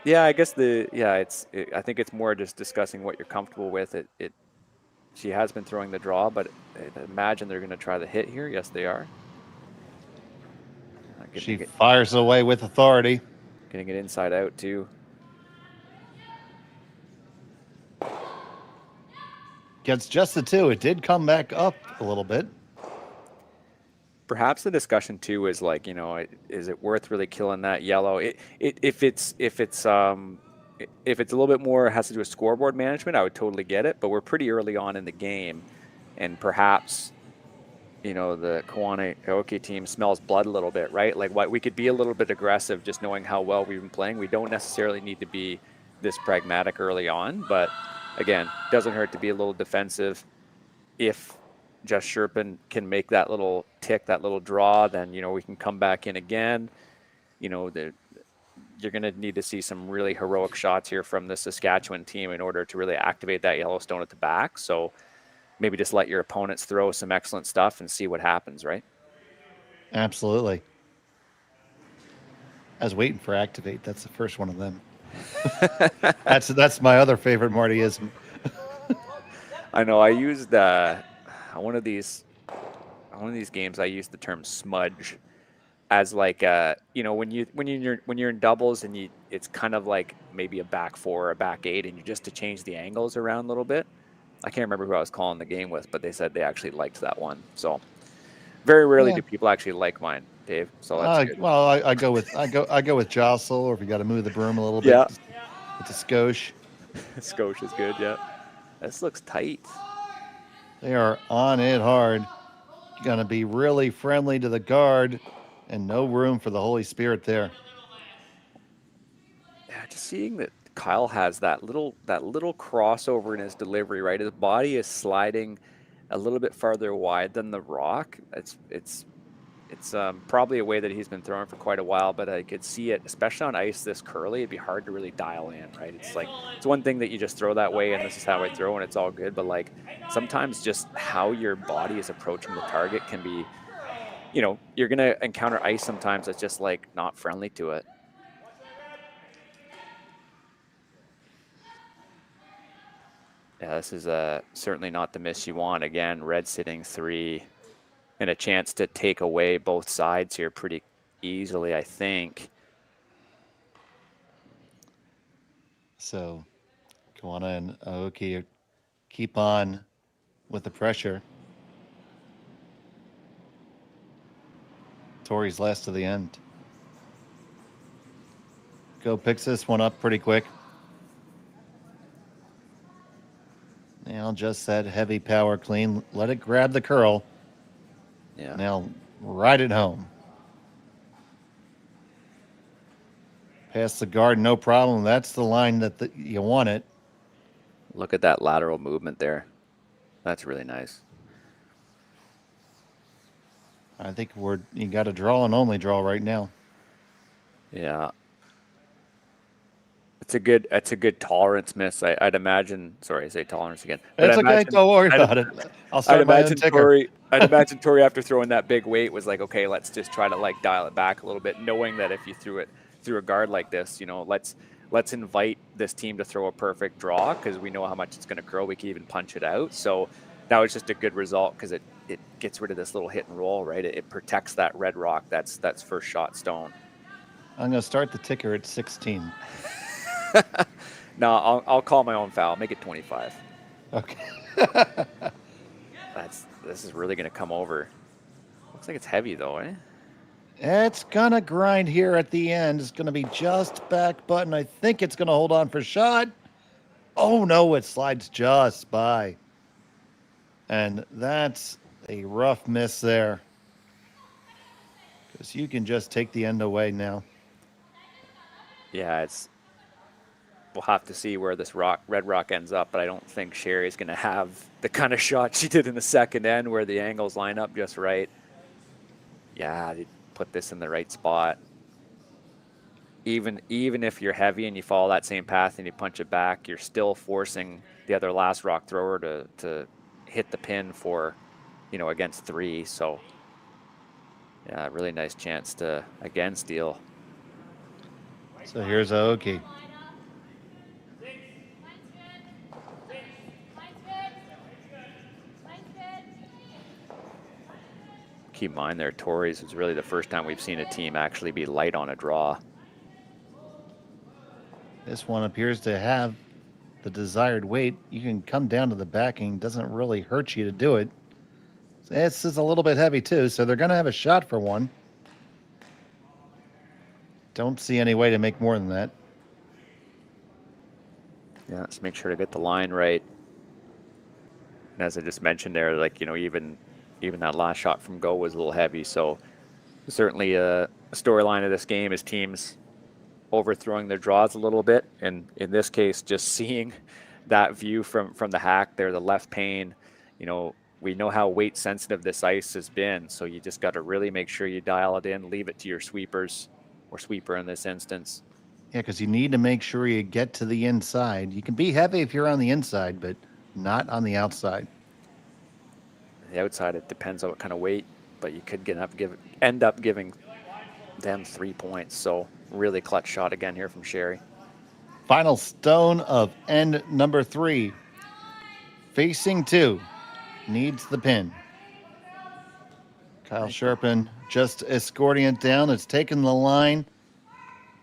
Yeah, I guess I think it's more just discussing what you're comfortable with. She has been throwing the draw, but I imagine they're going to try the hit here. Yes, they are. She fires away with authority. Getting it inside out too. Gets just the two. It did come back up a little bit. Perhaps the discussion too is like, you know, is it worth really killing that yellow? If it's a little bit more has to do with scoreboard management, I would totally get it. But we're pretty early on in the game, and perhaps, you know, the Koana Aoki team smells blood a little bit, right? Like we could be a little bit aggressive, just knowing how well we've been playing. We don't necessarily need to be this pragmatic early on, but again, doesn't hurt to be a little defensive. If just Cherpin can make that little tick, that little draw, then, you know, we can come back in again. You know, you're going to need to see some really heroic shots here from the Saskatchewan team in order to really activate that Yellowstone at the back. So maybe just let your opponents throw some excellent stuff and see what happens, right? Absolutely. I was waiting for activate. That's the first one of them. That's my other favorite Martyism. I know. I used one of these games. I used the term smudge as like you know, when you're in doubles and it's kind of like maybe a back four or a back eight, and you just to change the angles around a little bit. I can't remember who I was calling the game with, but they said they actually liked that one. So very rarely do people actually like mine, Dave. So that's good. Well, I go with jostle, or if you got to move the broom a little bit. Yeah. It's a skosh. Skosh is good. Yeah. This looks tight. They are on it hard. Going to be really friendly to the guard, and no room for the Holy Spirit there. Yeah, just seeing that Kyle has that little crossover in his delivery, right? His body is sliding a little bit farther wide than the rock. It's probably a way that he's been throwing for quite a while, but I could see it, especially on ice this curly, it'd be hard to really dial in, right? It's like, it's one thing that you just throw that way and this is how I throw and it's all good, but like sometimes just how your body is approaching the target can be, you know, you're going to encounter ice sometimes that's just like not friendly to it. Yeah, this is certainly not the miss you want. Again, red sitting 3. And a chance to take away both sides here pretty easily, I think. So, Koana and Aoki keep on with the pressure. Tori's last to the end. Go picks this one up pretty quick. Now just that heavy power clean. Let it grab the curl. Yeah. Now ride it home. Past the guard, no problem. That's the line that you want it. Look at that lateral movement there. That's really nice. I think you got a draw and only draw right now. Yeah. It's a good tolerance miss. I'd imagine. Sorry, I say tolerance again. It's okay. Don't worry about it. I'll start my own ticker. I'd imagine Tori, after throwing that big weight, was like, okay, let's just try to like dial it back a little bit, knowing that if you threw it through a guard like this, you know, let's invite this team to throw a perfect draw because we know how much it's going to curl. We can even punch it out. So that was just a good result because it gets rid of this little hit and roll, right? It protects that red rock. That's first shot stone. I'm going to start the ticker at 16. No, I'll call my own foul. Make it 25. Okay. this is really going to come over. Looks like it's heavy though, eh? It's gonna grind here at the end. It's gonna be just back button. I think it's gonna hold on for shot. Oh no, it slides just by. And that's a rough miss there. Because you can just take the end away now. Yeah, we'll have to see where this red rock ends up, but I don't think Sherry's going to have the kind of shot she did in the second end where the angles line up just right. Yeah, they put this in the right spot. Even if you're heavy and you follow that same path and you punch it back, you're still forcing the other last rock thrower to hit the pin for, against 3. So, yeah, really nice chance to, again, steal. So here's Aoki. Keep in mind there, Tori's is really the first time we've seen a team actually be light on a draw. This one appears to have the desired weight. You can come down to the backing. Doesn't really hurt you to do it. This is a little bit heavy too, so they're going to have a shot for one. Don't see any way to make more than that. Yeah, let's make sure to get the line right. And as I just mentioned there, like, even that last shot from Go was a little heavy. So certainly a storyline of this game is teams overthrowing their draws a little bit. And in this case, just seeing that view from the hack there, the left pane, we know how weight sensitive this ice has been. So you just got to really make sure you dial it in, leave it to your sweepers, or sweeper in this instance. Yeah, because you need to make sure you get to the inside. You can be heavy if you're on the inside, but not on the outside. The outside, it depends on what kind of weight, but you could end up giving them 3 points. So really clutch shot again here from Sherry. Final stone of end number 3. Facing 2. Needs the pin. Kyle Cherpin just escorting it down. It's taken the line.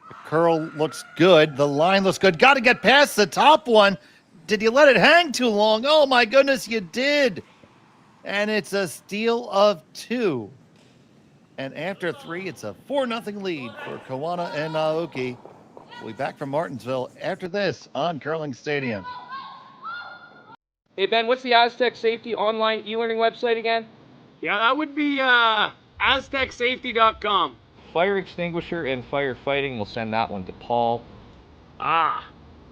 The curl looks good. The line looks good. Got to get past the top one. Did you let it hang too long? Oh my goodness, you did. And it's a steal of 2. And after 3, it's a 4-0 lead for Koana and Aoki. We'll be back from Martensville after this on Curling Stadium. Hey, Ben, what's the Aztec Safety online e-learning website again? Yeah, that would be aztecsafety.com. Fire extinguisher and firefighting, we'll send that one to Paul. Ah,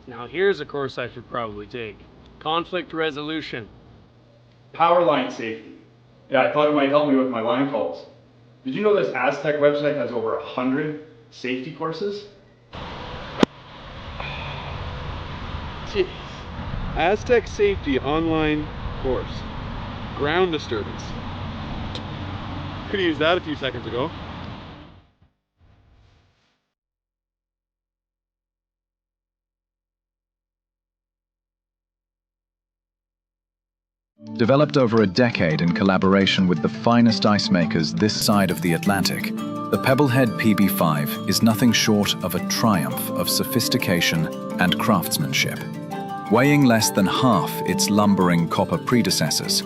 now here's a course I should probably take. Conflict resolution. Power line safety. Yeah, I thought it might help me with my line calls. Did you know this Aztec website has over 100 safety courses? Jeez. Aztec Safety online course. Ground disturbance. Could have used that a few seconds ago. Developed over a decade in collaboration with the finest ice makers this side of the Atlantic, the Pebblehead PB5 is nothing short of a triumph of sophistication and craftsmanship. Weighing less than half its lumbering copper predecessors,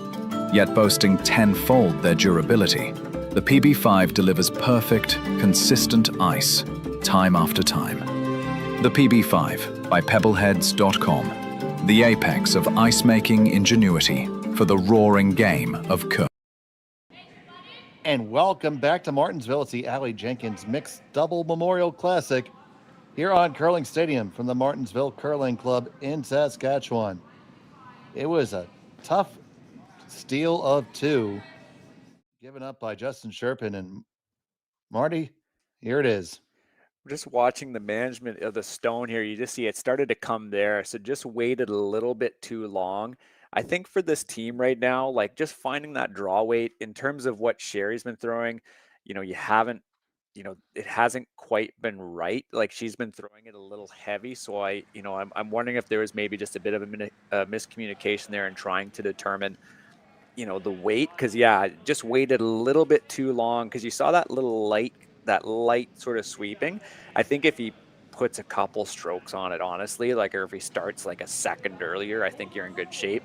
yet boasting tenfold their durability, the PB5 delivers perfect, consistent ice, time after time. The PB5 by Pebbleheads.com, the apex of ice-making ingenuity for the roaring game of curling. And welcome back to Martensville. It's the Aly Jenkins Mixed Double Memorial Classic here on Curling Stadium from the Martensville Curling Club in Saskatchewan. It was a tough steal of 2 given up by Justin Cherpin. And Marty, here it is. We're just watching the management of the stone here. You just see it started to come there. So just waited a little bit too long. I think for this team right now, like just finding that draw weight in terms of what Sherry's been throwing, you haven't, it hasn't quite been right. Like she's been throwing it a little heavy. So I'm wondering if there was maybe just a bit of a miscommunication there in trying to determine, the weight. Cause yeah, just waited a little bit too long. Cause you saw that light sort of sweeping. I think if he puts a couple strokes on it, honestly, or if he starts like a second earlier, I think you're in good shape.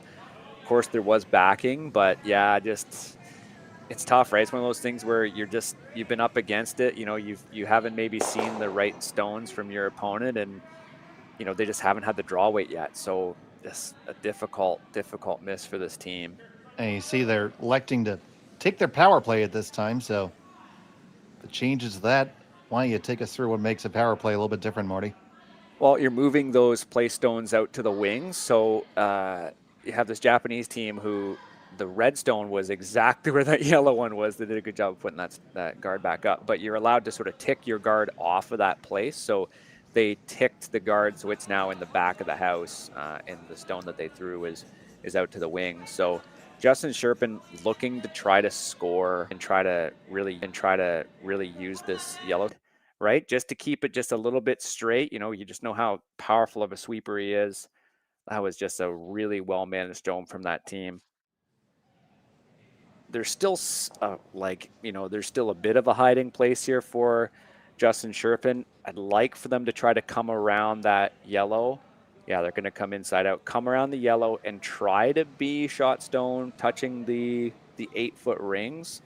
course there was backing, but yeah, just it's tough, right? It's one of those things where you've been up against it. You know, you haven't maybe seen the right stones from your opponent, and you know they just haven't had the draw weight yet. So just a difficult miss for this team. And you see they're electing to take their power play at this time. So the changes to that. Why don't you take us through what makes a power play a little bit different, Marty? Well, you're moving those play stones out to the wings. So you have this Japanese team who the red stone was exactly where that yellow one was. They did a good job of putting that guard back up. But you're allowed to sort of tick your guard off of that place. So they ticked the guard, so it's now in the back of the house, and the stone that they threw is out to the wing. So Justin Cherpin looking to try to score and try to really use this yellow, right? Just to keep it just a little bit straight. You know, you just know how powerful of a sweeper he is. That was just a really well managed dome from that team. There's still there's still a bit of a hiding place here for Justin Cherpin. I'd like for them to try to come around that yellow. Yeah, they're going to come inside out, come around the yellow, and try to be shot stone touching the 8-foot rings.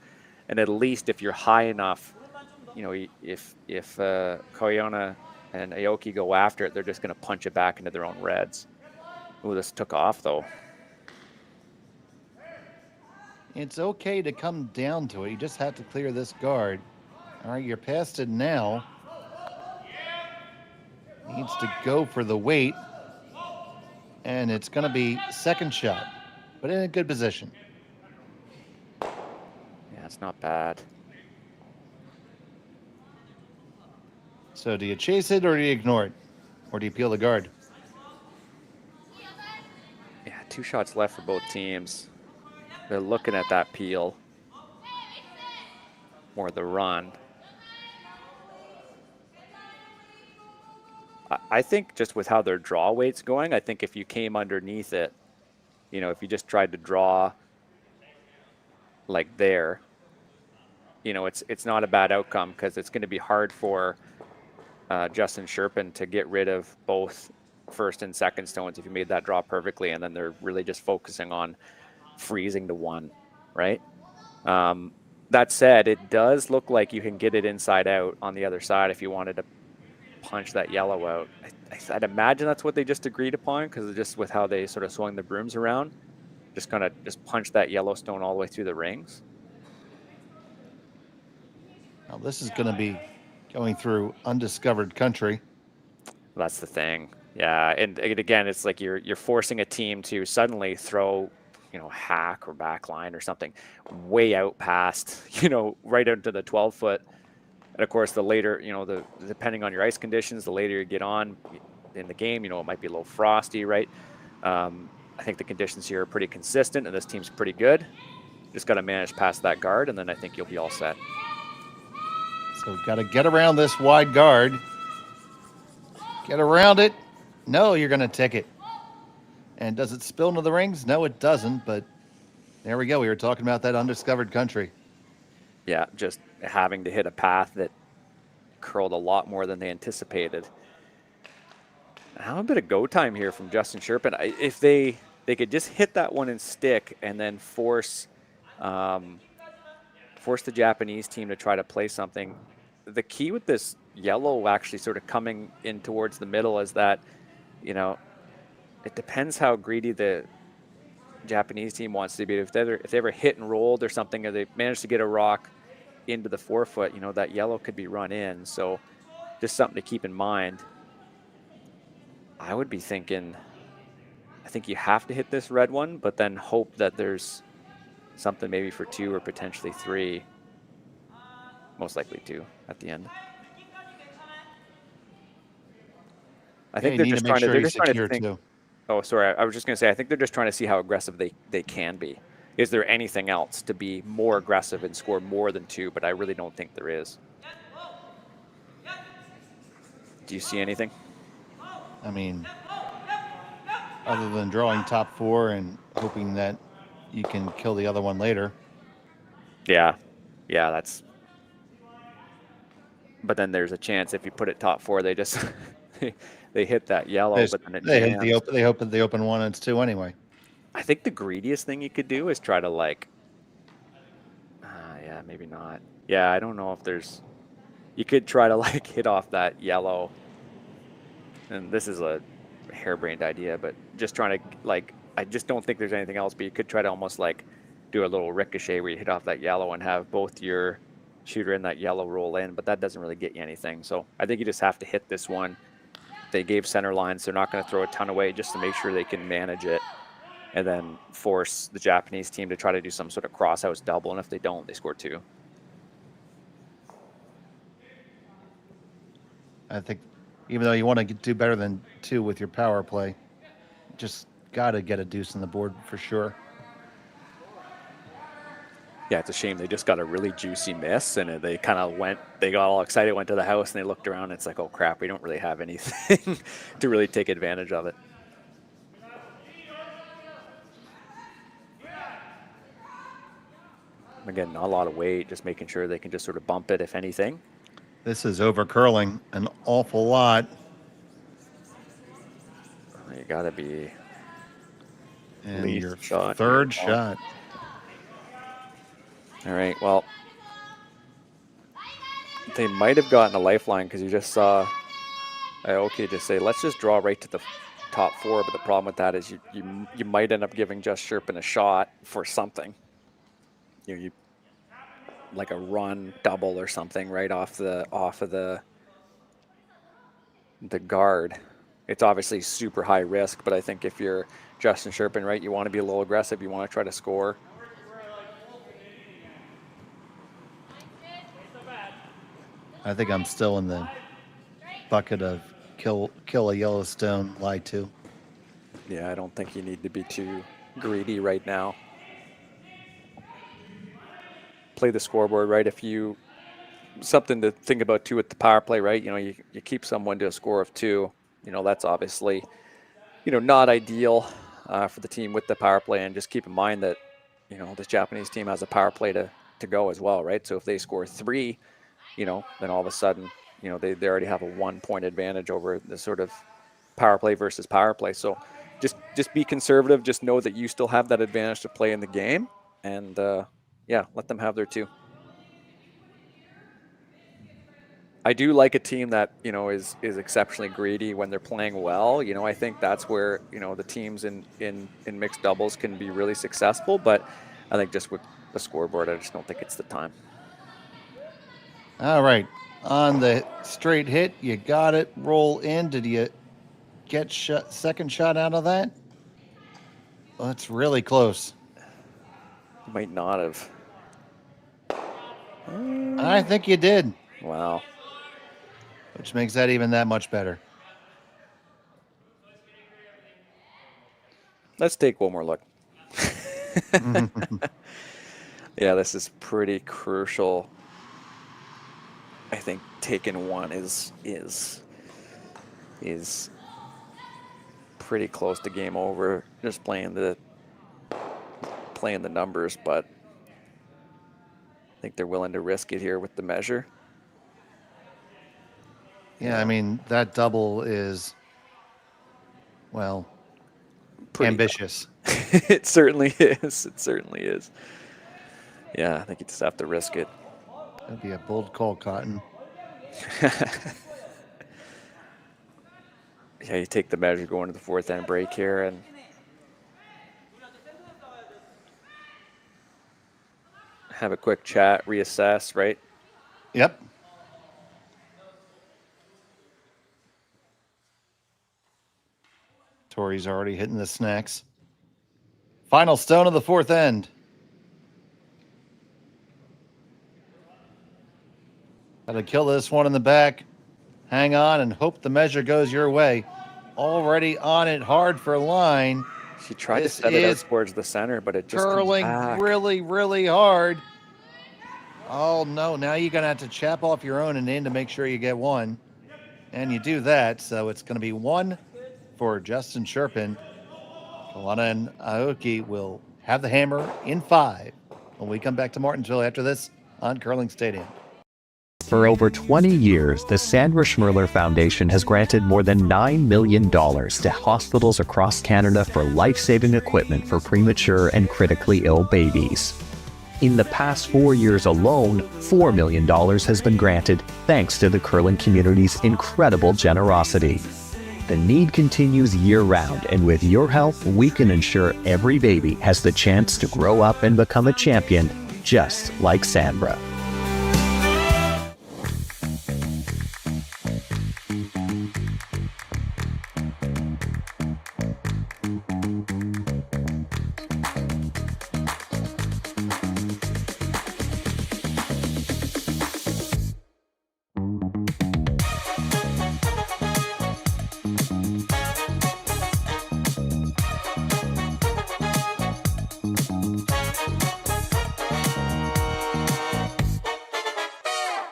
And at least if you're high enough, you know, if Koana and Aoki go after it, they're just going to punch it back into their own reds. Ooh, this took off though. It's okay to come down to it. You just have to clear this guard. All right, you're past it now. Needs to go for the weight. And it's going to be second shot, but in a good position. Yeah, it's not bad. So do you chase it or do you ignore it? Or do you peel the guard? Yeah, 2 shots left for both teams. They're looking at that peel or the run. I think just with how their draw weight's going, I think if you came underneath it, you know, if you just tried to draw like there, you know, it's not a bad outcome because it's going to be hard for Justin Cherpin to get rid of both first and second stones if you made that draw perfectly, and then they're really just focusing on freezing to 1, right? That said, it does look like you can get it inside out on the other side if you wanted to punch that yellow out. I'd imagine that's what they just agreed upon, because just with how they sort of swung the brooms around, just kind of punch that yellow stone all the way through the rings. Now this is going to be going through undiscovered country. That's the thing. Yeah, and again, it's like you're forcing a team to suddenly throw, you know, hack or back line or something way out past, you know, right into the 12-foot. And of course, the later, you know, depending on your ice conditions, the later you get on in the game, you know, it might be a little frosty, right? I think the conditions here are pretty consistent, and this team's pretty good. Just got to manage past that guard, and then I think you'll be all set. So got to get around this wide guard. Get around it. No, you're going to tick it. And does it spill into the rings? No, it doesn't, but there we go. We were talking about that undiscovered country. Yeah, just having to hit a path that curled a lot more than they anticipated. Now a bit of go time here from Justin Cherpin. If they could just hit that one and stick, and then force the Japanese team to try to play something. The key with this yellow actually sort of coming in towards the middle is that, you know, it depends how greedy the Japanese team wants to be. If they ever hit and rolled or something, or they managed to get a rock into the 4-foot, you know, that yellow could be run in. So just something to keep in mind. I would be thinking, I think you have to hit this red one, but then hope that there's something maybe for 2 or potentially 3. Most likely 2 at the end. I think they're just trying to think. Too. Oh, sorry. I was just going to say, I think they're just trying to see how aggressive they can be. Is there anything else to be more aggressive and score more than 2? But I really don't think there is. Do you see anything? I mean, other than drawing top 4 and hoping that you can kill the other one later. Yeah, that's. But then there's a chance if you put it top 4, they just they hit that yellow. But then they hit the open one, and it's 2 anyway. I think the greediest thing you could do is try to like, yeah, maybe not. Yeah, I don't know if there's, you could try to like hit off that yellow. And this is a harebrained idea, but just trying to like, I just don't think there's anything else, but you could try to almost like do a little ricochet where you hit off that yellow and have both your shooter and that yellow roll in, but that doesn't really get you anything. So I think you just have to hit this one. They gave center lines. They're not going to throw a ton away just to make sure they can manage it and then force the Japanese team to try to do some sort of cross-house double. And if they don't, they score 2. I think even though you want to do better than 2 with your power play, just got to get a deuce on the board for sure. Yeah, it's a shame. They just got a really juicy miss, and they kind of went, they got all excited, went to the house, and they looked around, and it's like, oh, crap, we don't really have anything to really take advantage of it. Again, not a lot of weight, just making sure they can just sort of bump it, if anything. This is over curling an awful lot. You got to be. And your third shot. All right, well, they might have gotten a lifeline because you just saw Aoki just say, let's just draw right to the top 4. But the problem with that is you might end up giving just Cherpin a shot for something. You like a run double or something right off of the guard. It's obviously super high risk, but I think if you're Justin Cherpin, right, you want to be a little aggressive. You want to try to score. I think I'm still in the bucket of kill a Yellowstone, lie to. Yeah, I don't think you need to be too greedy right now. Play the scoreboard, right? If you, something to think about too with the power play, right? You know, you keep someone to a score of 2. You know, that's obviously, you know, not ideal for the team with the power play. And just keep in mind that, you know, this Japanese team has a power play to go as well, right? So if they score 3, you know, then all of a sudden, you know, they already have a 1-point advantage over the sort of power play versus power play. So just be conservative. Just know that you still have that advantage to play in the game. And, yeah, let them have their 2. I do like a team that, you know, is exceptionally greedy when they're playing well. You know, I think that's where, you know, the teams in mixed doubles can be really successful. But I think just with the scoreboard, I just don't think it's the time. All right. On the straight hit, you got it. Roll in. Did you get second shot out of that? Well, that's really close. Might not have. I think you did. Wow. Which makes that even that much better. Let's take one more look. Yeah, this is pretty crucial. I think taking 1 is pretty close to game over. Just playing the numbers, but I think they're willing to risk it here with the measure. Yeah, I mean, that double is, well, pretty ambitious. It certainly is. It certainly is. Yeah, I think you just have to risk it. That'd be a bold call, Cotton. Yeah, you take the measure going to the 4th end break here and have a quick chat, reassess, right? Yep. Tori's already hitting the snacks. Final stone of the 4th end. Got to kill this one in the back. Hang on and hope the measure goes your way. Already on it hard for line. She tried to set it up towards the center, but it just curling really, really hard. Oh, no. Now you're going to have to chap off your own and in to make sure you get 1. And you do that, so it's going to be 1 for Justin Cherpin. Koana and Aoki will have the hammer in 5 when we come back to Martensville after this on Curling Stadium. For over 20 years, the Sandra Schmirler Foundation has granted more than $9 million to hospitals across Canada for life-saving equipment for premature and critically ill babies. In the past 4 years alone, $4 million has been granted thanks to the curling community's incredible generosity. The need continues year-round, and with your help, we can ensure every baby has the chance to grow up and become a champion, just like Sandra.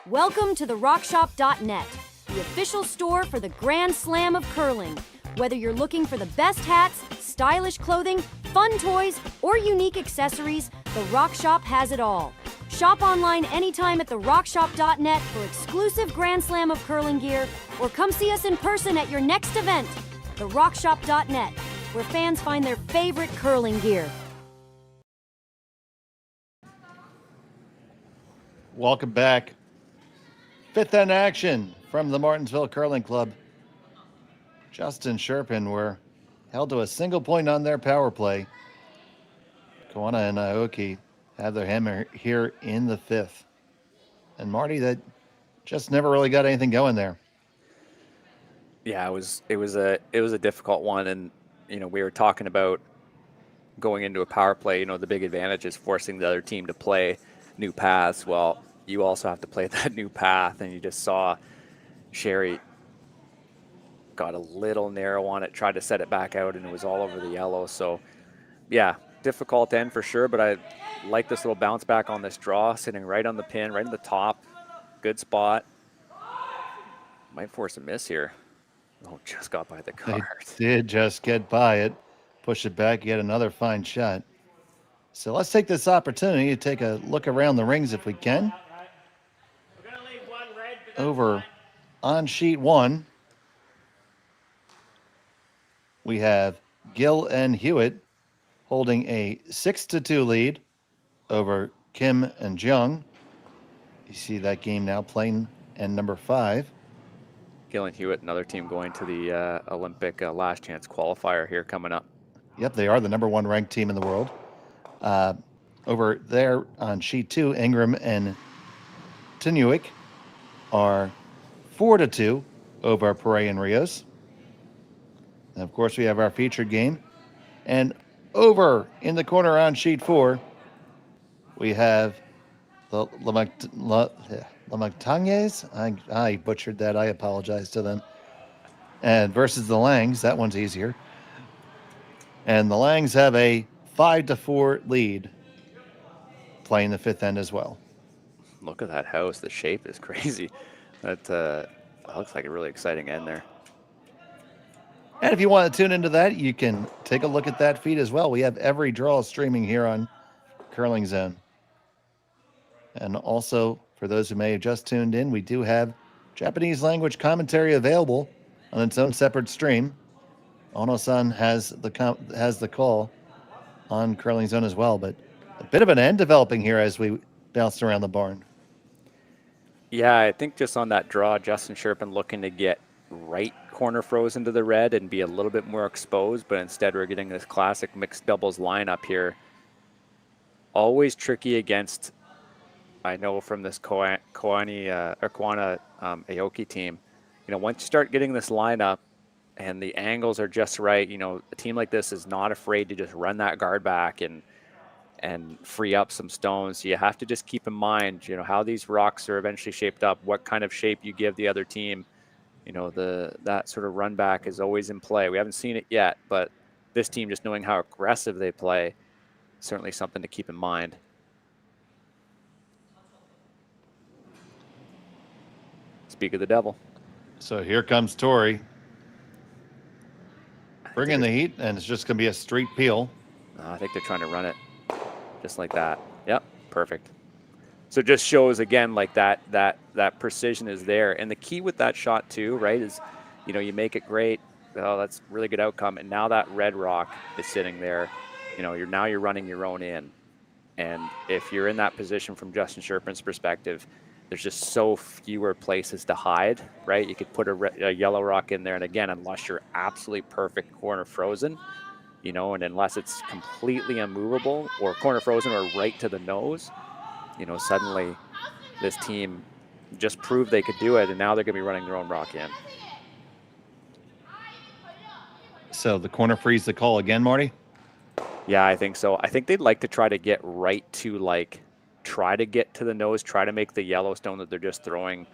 Welcome to the RockShop.net, the official store for the Grand Slam of curling. Whether you're looking for the best hats, stylish clothing, fun toys, or unique accessories, the Rock Shop has it all. Shop online anytime at the RockShop.net for exclusive Grand Slam of curling gear, or come see us in person at your next event. The RockShop.net, where fans find their favorite curling gear. Welcome back. Fifth end action from the Martensville Curling Club. Justin Cherpin were held to a single point on their power play. Koana and Aoki have their hammer here in the fifth. And Marty, that just never really got anything going there. Yeah, it was a difficult one, and we were talking about going into a power play. The big advantage is forcing the other team to play new paths. Well, you also have to play that new path, and you just saw Sherry got a little narrow on it, tried to set it back out, and it was all over the yellow. So yeah, difficult end for sure, but I like this little bounce back on this draw, sitting right on the pin, right in the top. Good spot. Might force a miss here. Oh, just got by the card. They did just get by it. Push it back, get another fine shot. So let's take this opportunity to take a look around the rings if we can. Over on sheet one, we have Gill and Hewitt holding a 6-2 lead over Kim and Jung. You see that game now playing end number 5. Gill and Hewitt, another team going to the Olympic last chance qualifier here coming up. Yep, they are the number 1 ranked team in the world. Over there on sheet 2, Ingram and Tinuik are 4-2 over Paray and Rios. And of course, we have our featured game. And over in the corner on sheet 4, we have the Lamactagnes. I butchered that. I apologize to them. And versus the Langs. That one's easier. And the Langs have a 5-4 lead playing the fifth end as well. Look at that house. The shape is crazy. That looks like a really exciting end there. And if you want to tune into that, you can take a look at that feed as well. We have every draw streaming here on Curling Zone. And also, for those who may have just tuned in, we do have Japanese language commentary available on its own separate stream. Ono-san has the call on Curling Zone as well, but a bit of an end developing here as we bounced around the barn. Yeah, I think just on that draw, Justin Cherpin looking to get right corner frozen to the red and be a little bit more exposed, but instead we're getting this classic mixed doubles lineup here. Always tricky against, I know from this Koana Aoki team, once you start getting this lineup and the angles are just right, a team like this is not afraid to just run that guard back and free up some stones. You have to just keep in mind, how these rocks are eventually shaped up, what kind of shape you give the other team. That sort of run back is always in play. We haven't seen it yet, but this team, just knowing how aggressive they play, certainly something to keep in mind. Speak of the devil. So here comes Tori. Bringing the heat, and it's just going to be a street peel. I think they're trying to run it just like that. Yep, perfect. So it just shows again like that precision is there. And the key with that shot too, right, is you make it great. Oh, that's really good outcome. And now that red rock is sitting there. You're running your own in. And if you're in that position from Justin Cherpin's perspective, there's just so fewer places to hide, right? You could put a yellow rock in there, and again, unless you're absolutely perfect corner frozen, and unless it's completely immovable or corner frozen or right to the nose, suddenly this team just proved they could do it, and now they're going to be running their own rock in. So the corner freeze the call again, Marty? Yeah, I think so. I think they'd like to try to get right to try to get to the nose, try to make the Yellowstone that they're just throwing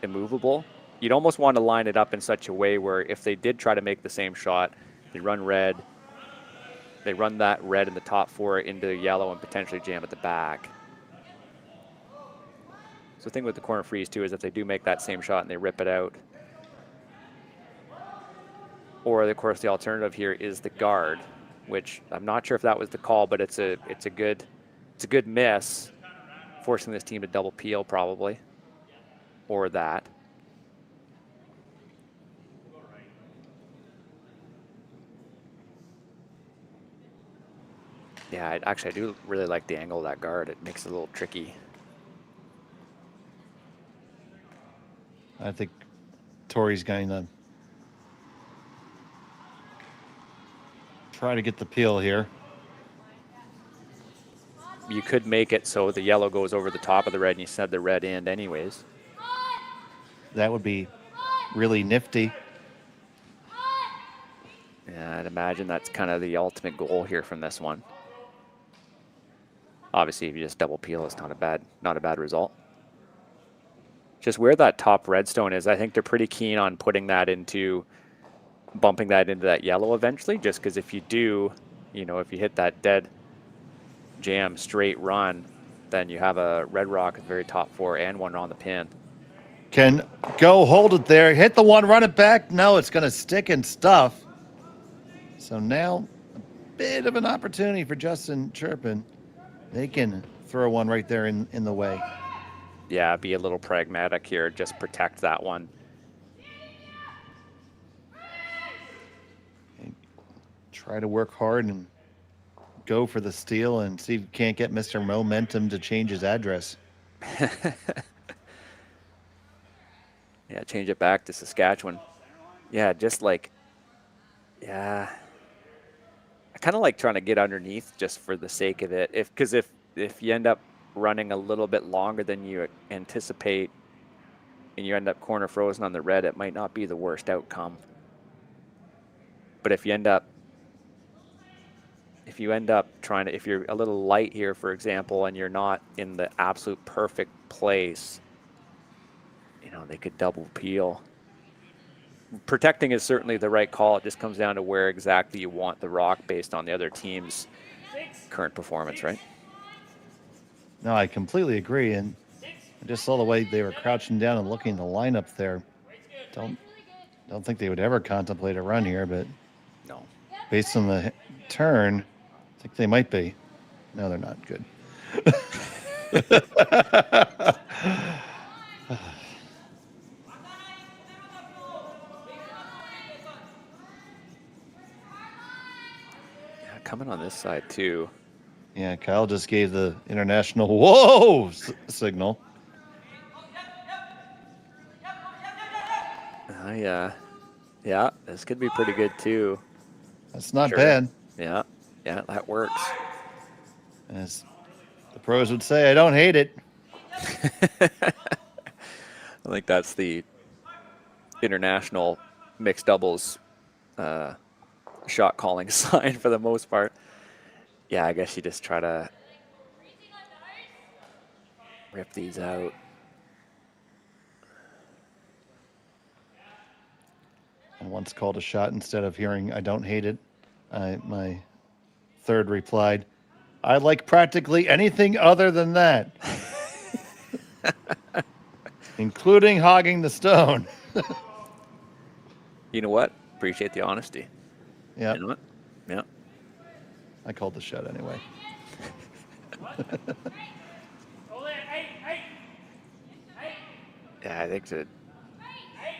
immovable. You'd almost want to line it up in such a way where if they did try to make the same shot, they run red, they run that red in the top 4 into the yellow and potentially jam at the back. So the thing with the corner freeze too is if they do make that same shot and they rip it out, or of course the alternative here is the guard, which I'm not sure if that was the call, but it's a good miss, forcing this team to double peel probably, or that. Yeah, I do really like the angle of that guard. It makes it a little tricky. I think Tori's going to try to get the peel here. You could make it so the yellow goes over the top of the red and you set the red end anyways. That would be really nifty. Yeah, I'd imagine that's kind of the ultimate goal here from this one. Obviously, if you just double peel, it's not a bad result. Just where that top redstone is, I think they're pretty keen on putting that into, bumping that into that yellow eventually, just because if you do, if you hit that dead jam straight run, then you have a red rock at the very top 4 and one on the pin. Can go hold it there, hit the one, run it back. No, it's going to stick and stuff. So now a bit of an opportunity for Justin Cherpin. They can throw one right there in the way. Yeah, be a little pragmatic here. Just protect that one. And try to work hard and go for the steal and see if you can't get Mr. Momentum to change his address. Yeah, change it back to Saskatchewan. Yeah, yeah. I kind of like trying to get underneath just for the sake of it. Because if you end up running a little bit longer than you anticipate and you end up corner frozen on the red, it might not be the worst outcome. But if you end up trying to, if you're a little light here, for example, and you're not in the absolute perfect place, they could double peel. Protecting is certainly the right call. It just comes down to where exactly you want the rock based on the other team's current performance, right? No, I completely agree. And I just saw the way they were crouching down and looking at the lineup there. Don't think they would ever contemplate a run here, but no. Based on the turn, I think they might be. No, they're not. Good. Coming on this side too. Yeah, Kyle just gave the international whoa signal. Yeah, this could be pretty good too. That's not bad. Yeah, that works. As the pros would say, I don't hate it. I think that's the international mixed doubles shot calling sign for the most part. Yeah, I guess you just try to rip these out. I once called a shot instead of hearing I don't hate it. My third replied, I like practically anything other than that. Including hogging the stone. You know what? Appreciate the honesty. Yeah. You know what? Yeah. I called the shot anyway. I think that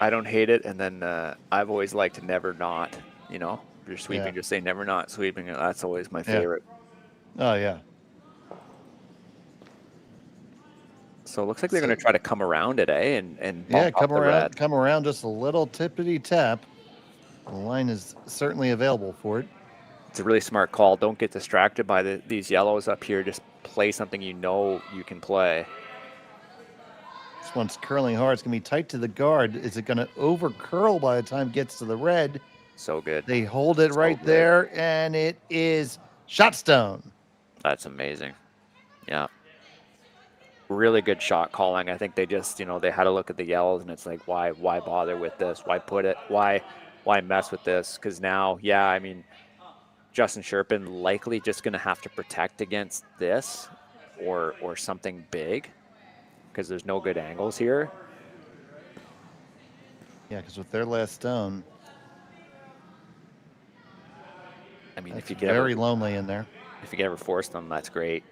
I don't hate it, and then I've always liked to never not. You know, if you're sweeping, just say never not sweeping. That's always my favorite. Oh yeah. So it looks like they're going to try to come around it, eh? And Yeah, bump up the red. come around just a little tippity tap. The line is certainly available for it. It's a really smart call. Don't get distracted by these yellows up here. Just play something you know you can play. This one's curling hard. It's going to be tight to the guard. Is it going to over curl by the time it gets to the red? So good. They hold it right there, and it is shot stone. That's amazing. Yeah. Really good shot calling. I think they just, you know, they had to look at the yellows, and it's like, why bother with this? Why put it? Why mess with this? Because now, yeah, I mean, Justin Cherpin likely just going to have to protect against this or something big because there's no good angles here. Yeah, because with their last stone, I mean, if if you get get very lonely in there. If you can ever force them, that's great.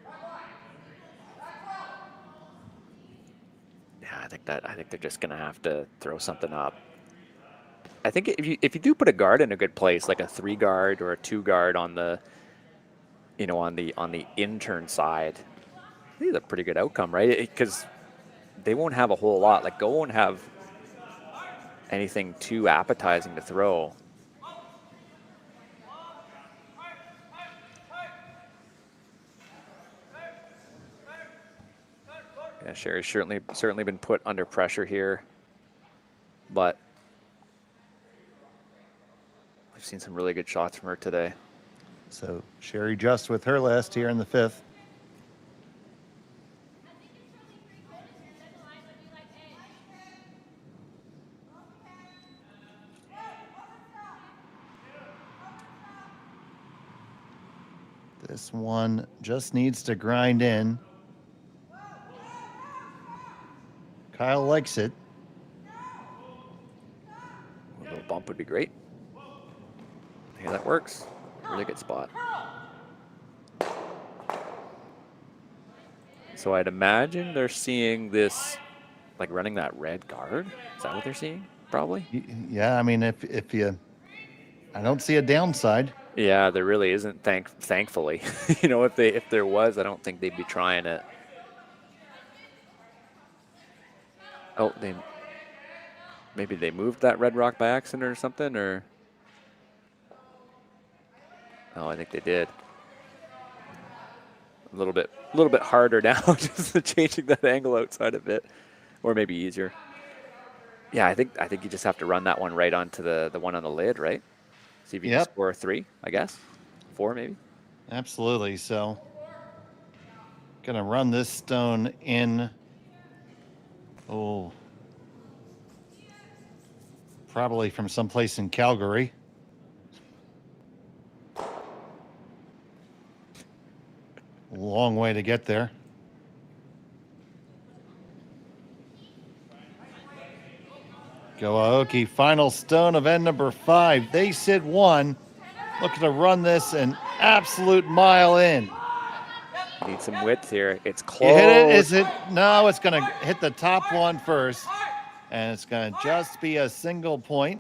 Yeah, I think they're just gonna have to throw something up. I think if you do put a guard in a good place, like a 3 guard or a 2 guard on the, you know, on the intern side, I think it's a pretty good outcome, right? Because they won't have a whole lot. Like, Go won't have anything too appetizing to throw. Yeah, Sherry's certainly been put under pressure here, but we've seen some really good shots from her today. So Sherry just with her last here in the 5th. This one just needs to grind in. Kyle likes it. A little bump would be great. Yeah, that works. Really good spot. So I'd imagine they're seeing this, like running that red guard. Is that what they're seeing? Probably. Yeah, I mean, if you, I don't see a downside. Yeah, there really isn't. Thankfully, you know, if there was, I don't think they'd be trying it. Oh, maybe they moved that red rock by accident or something, or oh, I think they did. A little bit harder now, just changing that angle outside a bit, or maybe easier. Yeah, I think you just have to run that one right onto the one on the lid, right? See if you can score 3, I guess, 4 maybe. Absolutely. So, gonna run this stone in. Oh, probably from someplace in Calgary. Long way to get there. Go Aoki, final stone of end number 5. They sit 1. Looking to run this an absolute mile in. Need some width here. It's close. You hit it? Is it? No, it's going to hit the top one first. And it's going to just be a single point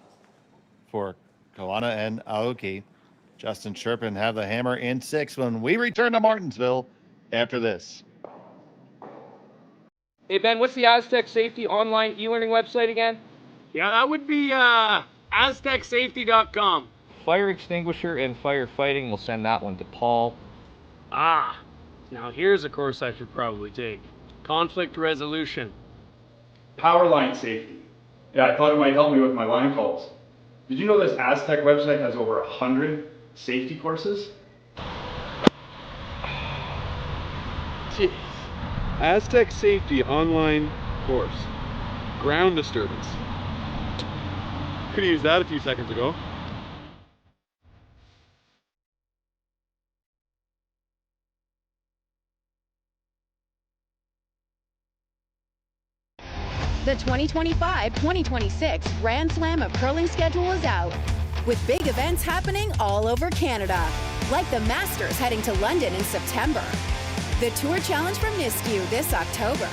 for Koana and Aoki. Justin Cherpin have the hammer in 6 when we return to Martensville after this. Hey, Ben, what's the Aztec Safety online e-learning website again? Yeah, that would be aztecsafety.com. Fire extinguisher and firefighting, we'll send that one to Paul. Ah, now here's a course I should probably take. Conflict resolution. Power line safety. Yeah, I thought it might help me with my line calls. Did you know this Aztec website has over 100 safety courses? Jeez. Aztec Safety online course. Ground disturbance. Could have used that a few seconds ago. The 2025-2026 Grand Slam of Curling schedule is out, with big events happening all over Canada, like the Masters heading to London in September, the Tour Challenge from Miscue this October,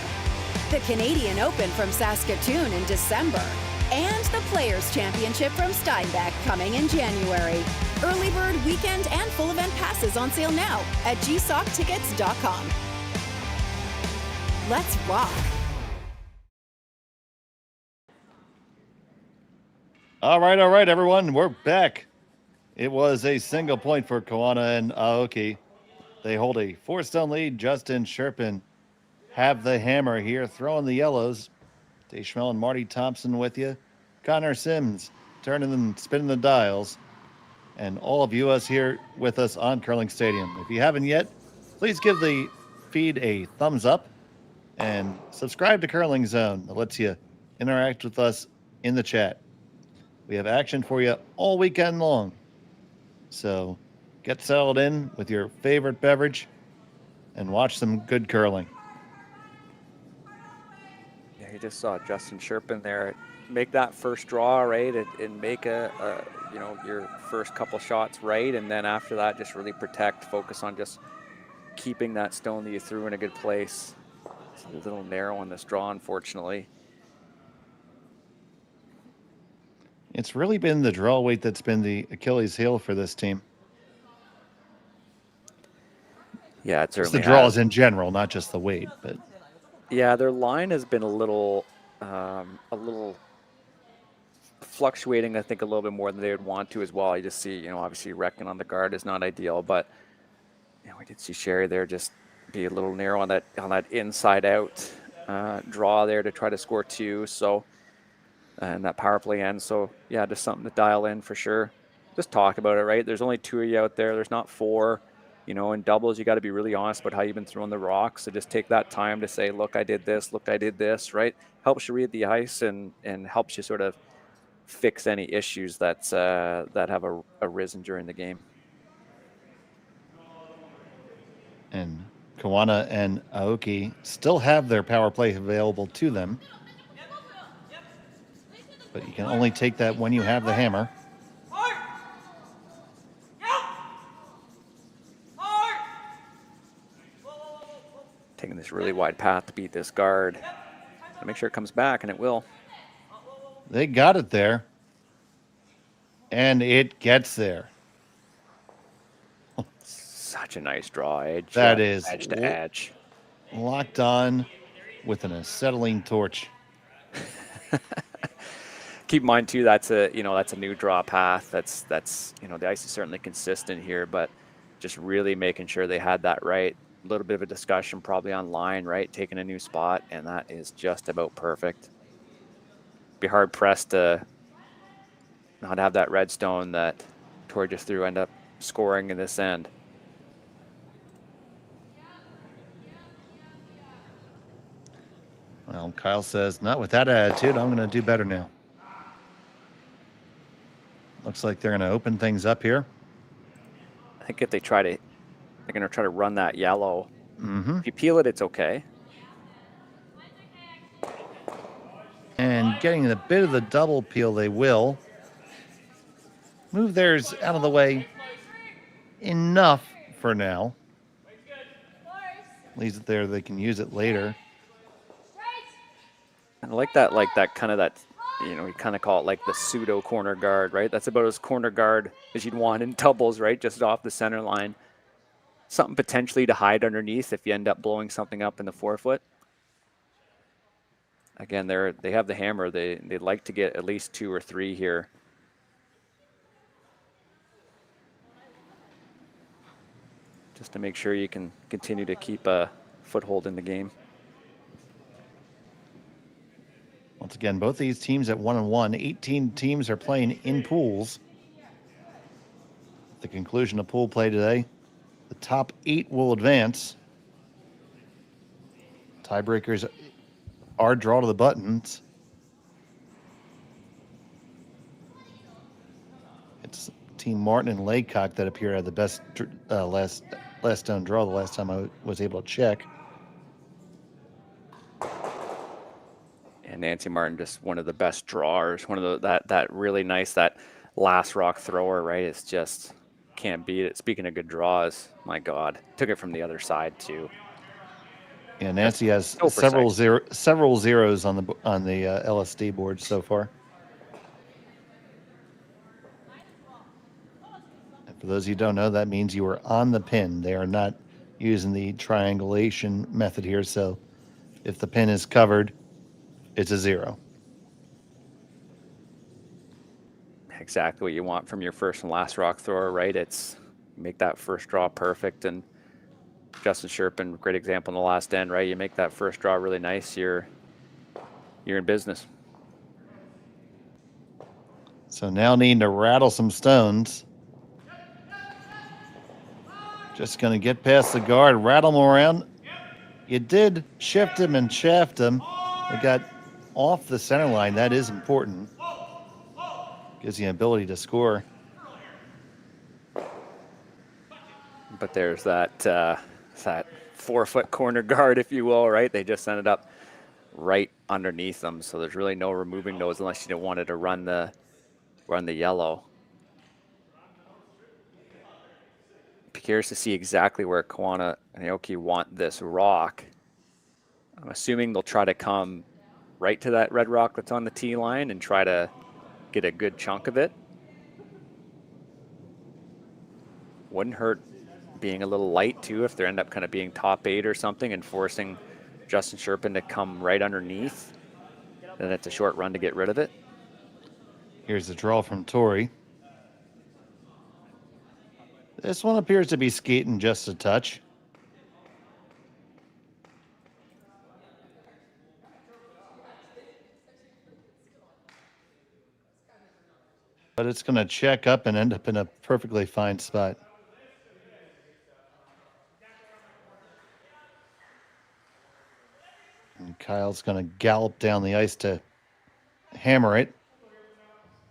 the Canadian Open from Saskatchewan in December, and the Players' Championship from Steinbach coming in January. Early bird weekend and full event passes on sale now at gsoctickets.com. Let's rock. All right, everyone. We're back. It was a single point for Koana and Aoki. They hold a 4-stone lead. Justin Cherpin have the hammer here, throwing the yellows. Dave Schmel and Marty Thompson with you. Connor Sims turning and spinning the dials. And all of you us here with us on Curling Stadium. If you haven't yet, please give the feed a thumbs up and subscribe to Curling Zone. That lets you interact with us in the chat. We have action for you all weekend long. So get settled in with your favorite beverage and watch some good curling. Yeah, you just saw Justin Cherpin there make that first draw right and make you know, your first couple shots right, and then after that just really protect, focus on just keeping that stone that you threw in a good place. It's a little narrow on this draw, unfortunately. It's really been the draw weight that's been the Achilles heel for this team. Yeah, it certainly the draws in general, not just the weight. But yeah, their line has been a little fluctuating. I think a little bit more than they would want to as well. You just see, you know, obviously wrecking on the guard is not ideal, but you know, we did see Sherry there just be a little narrow on that inside out draw there to try to score 2. So. And that power play end. So yeah, just something to dial in for sure. Just talk about it, right? There's only 2 of you out there. There's not 4. You know, in doubles, you got to be really honest about how you've been throwing the rocks. So just take that time to say, look, I did this. Look, I did this, right? Helps you read the ice and helps you sort of fix any issues that have arisen during the game. And Koana and Aoki still have their power play available to them. But you can only take that when you have the hammer. Taking this really wide path to beat this guard. Make sure it comes back, and it will. They got it there. And it gets there. Such a nice draw, edge. That is edge to edge. Locked on with an acetylene torch. Keep in mind too, that's a new draw path. That's you know, the ice is certainly consistent here, but just really making sure they had that right. A little bit of a discussion probably online, right? Taking a new spot, and that is just about perfect. Be hard pressed to not have that red stone that Tori just threw end up scoring in this end. Well, Kyle says, not with that attitude, I'm going to do better now. Looks like they're going to open things up here. I think if they try to, they're going to try to run that yellow. Mm-hmm. If you peel it, it's okay. And getting a bit of the double peel, they will. Move theirs out of the way enough for now. Leaves it there, they can use it later. And I like that kind of that, you know, you kind of call it like the pseudo corner guard, right? That's about as corner guard as you'd want in doubles, right? Just off the center line. Something potentially to hide underneath if you end up blowing something up in the forefoot. Again, they have the hammer. They'd like to get at least 2 or 3 here. Just to make sure you can continue to keep a foothold in the game. Once again, both these teams at 1-1. 18 teams are playing in pools. At the conclusion of pool play today, the top 8 will advance. Tiebreakers are draw to the buttons. It's Team Martin and Laycock that appear to have the best last stone draw the last time I was able to check. And Nancy Martin, just one of the best drawers, one of that really nice, that last rock thrower, right? It's just can't beat it. Speaking of good draws, my God, took it from the other side too. Yeah, Nancy has so several precise. zeros on the LSD board so far. And for those of you who don't know, that means you are on the pin. They are not using the triangulation method here. So if the pin is covered, it's a 0. Exactly what you want from your first and last rock thrower, right? It's make that first draw perfect. And Justin Cherpin, great example in the last end, right? You make that first draw really nice, you're in business. So now needing to rattle some stones. Just going to get past the guard, rattle them around. You did shift him and shaft him. They got off the center line. That is important. Gives you the ability to score. But there's that 4-foot corner guard, if you will, right? They just ended up right underneath them, so there's really no removing those unless you wanted to run the yellow. Be curious to see exactly where Koana and Aoki want this rock. I'm assuming they'll try to come right to that red rock that's on the tee line and try to get a good chunk of it. Wouldn't hurt being a little light too if they end up kind of being top 8 or something and forcing Justin Cherpin to come right underneath. Then it's a short run to get rid of it. Here's the draw from Tori. This one appears to be skating just a touch. But it's going to check up and end up in a perfectly fine spot. And Kyle's going to gallop down the ice to hammer it.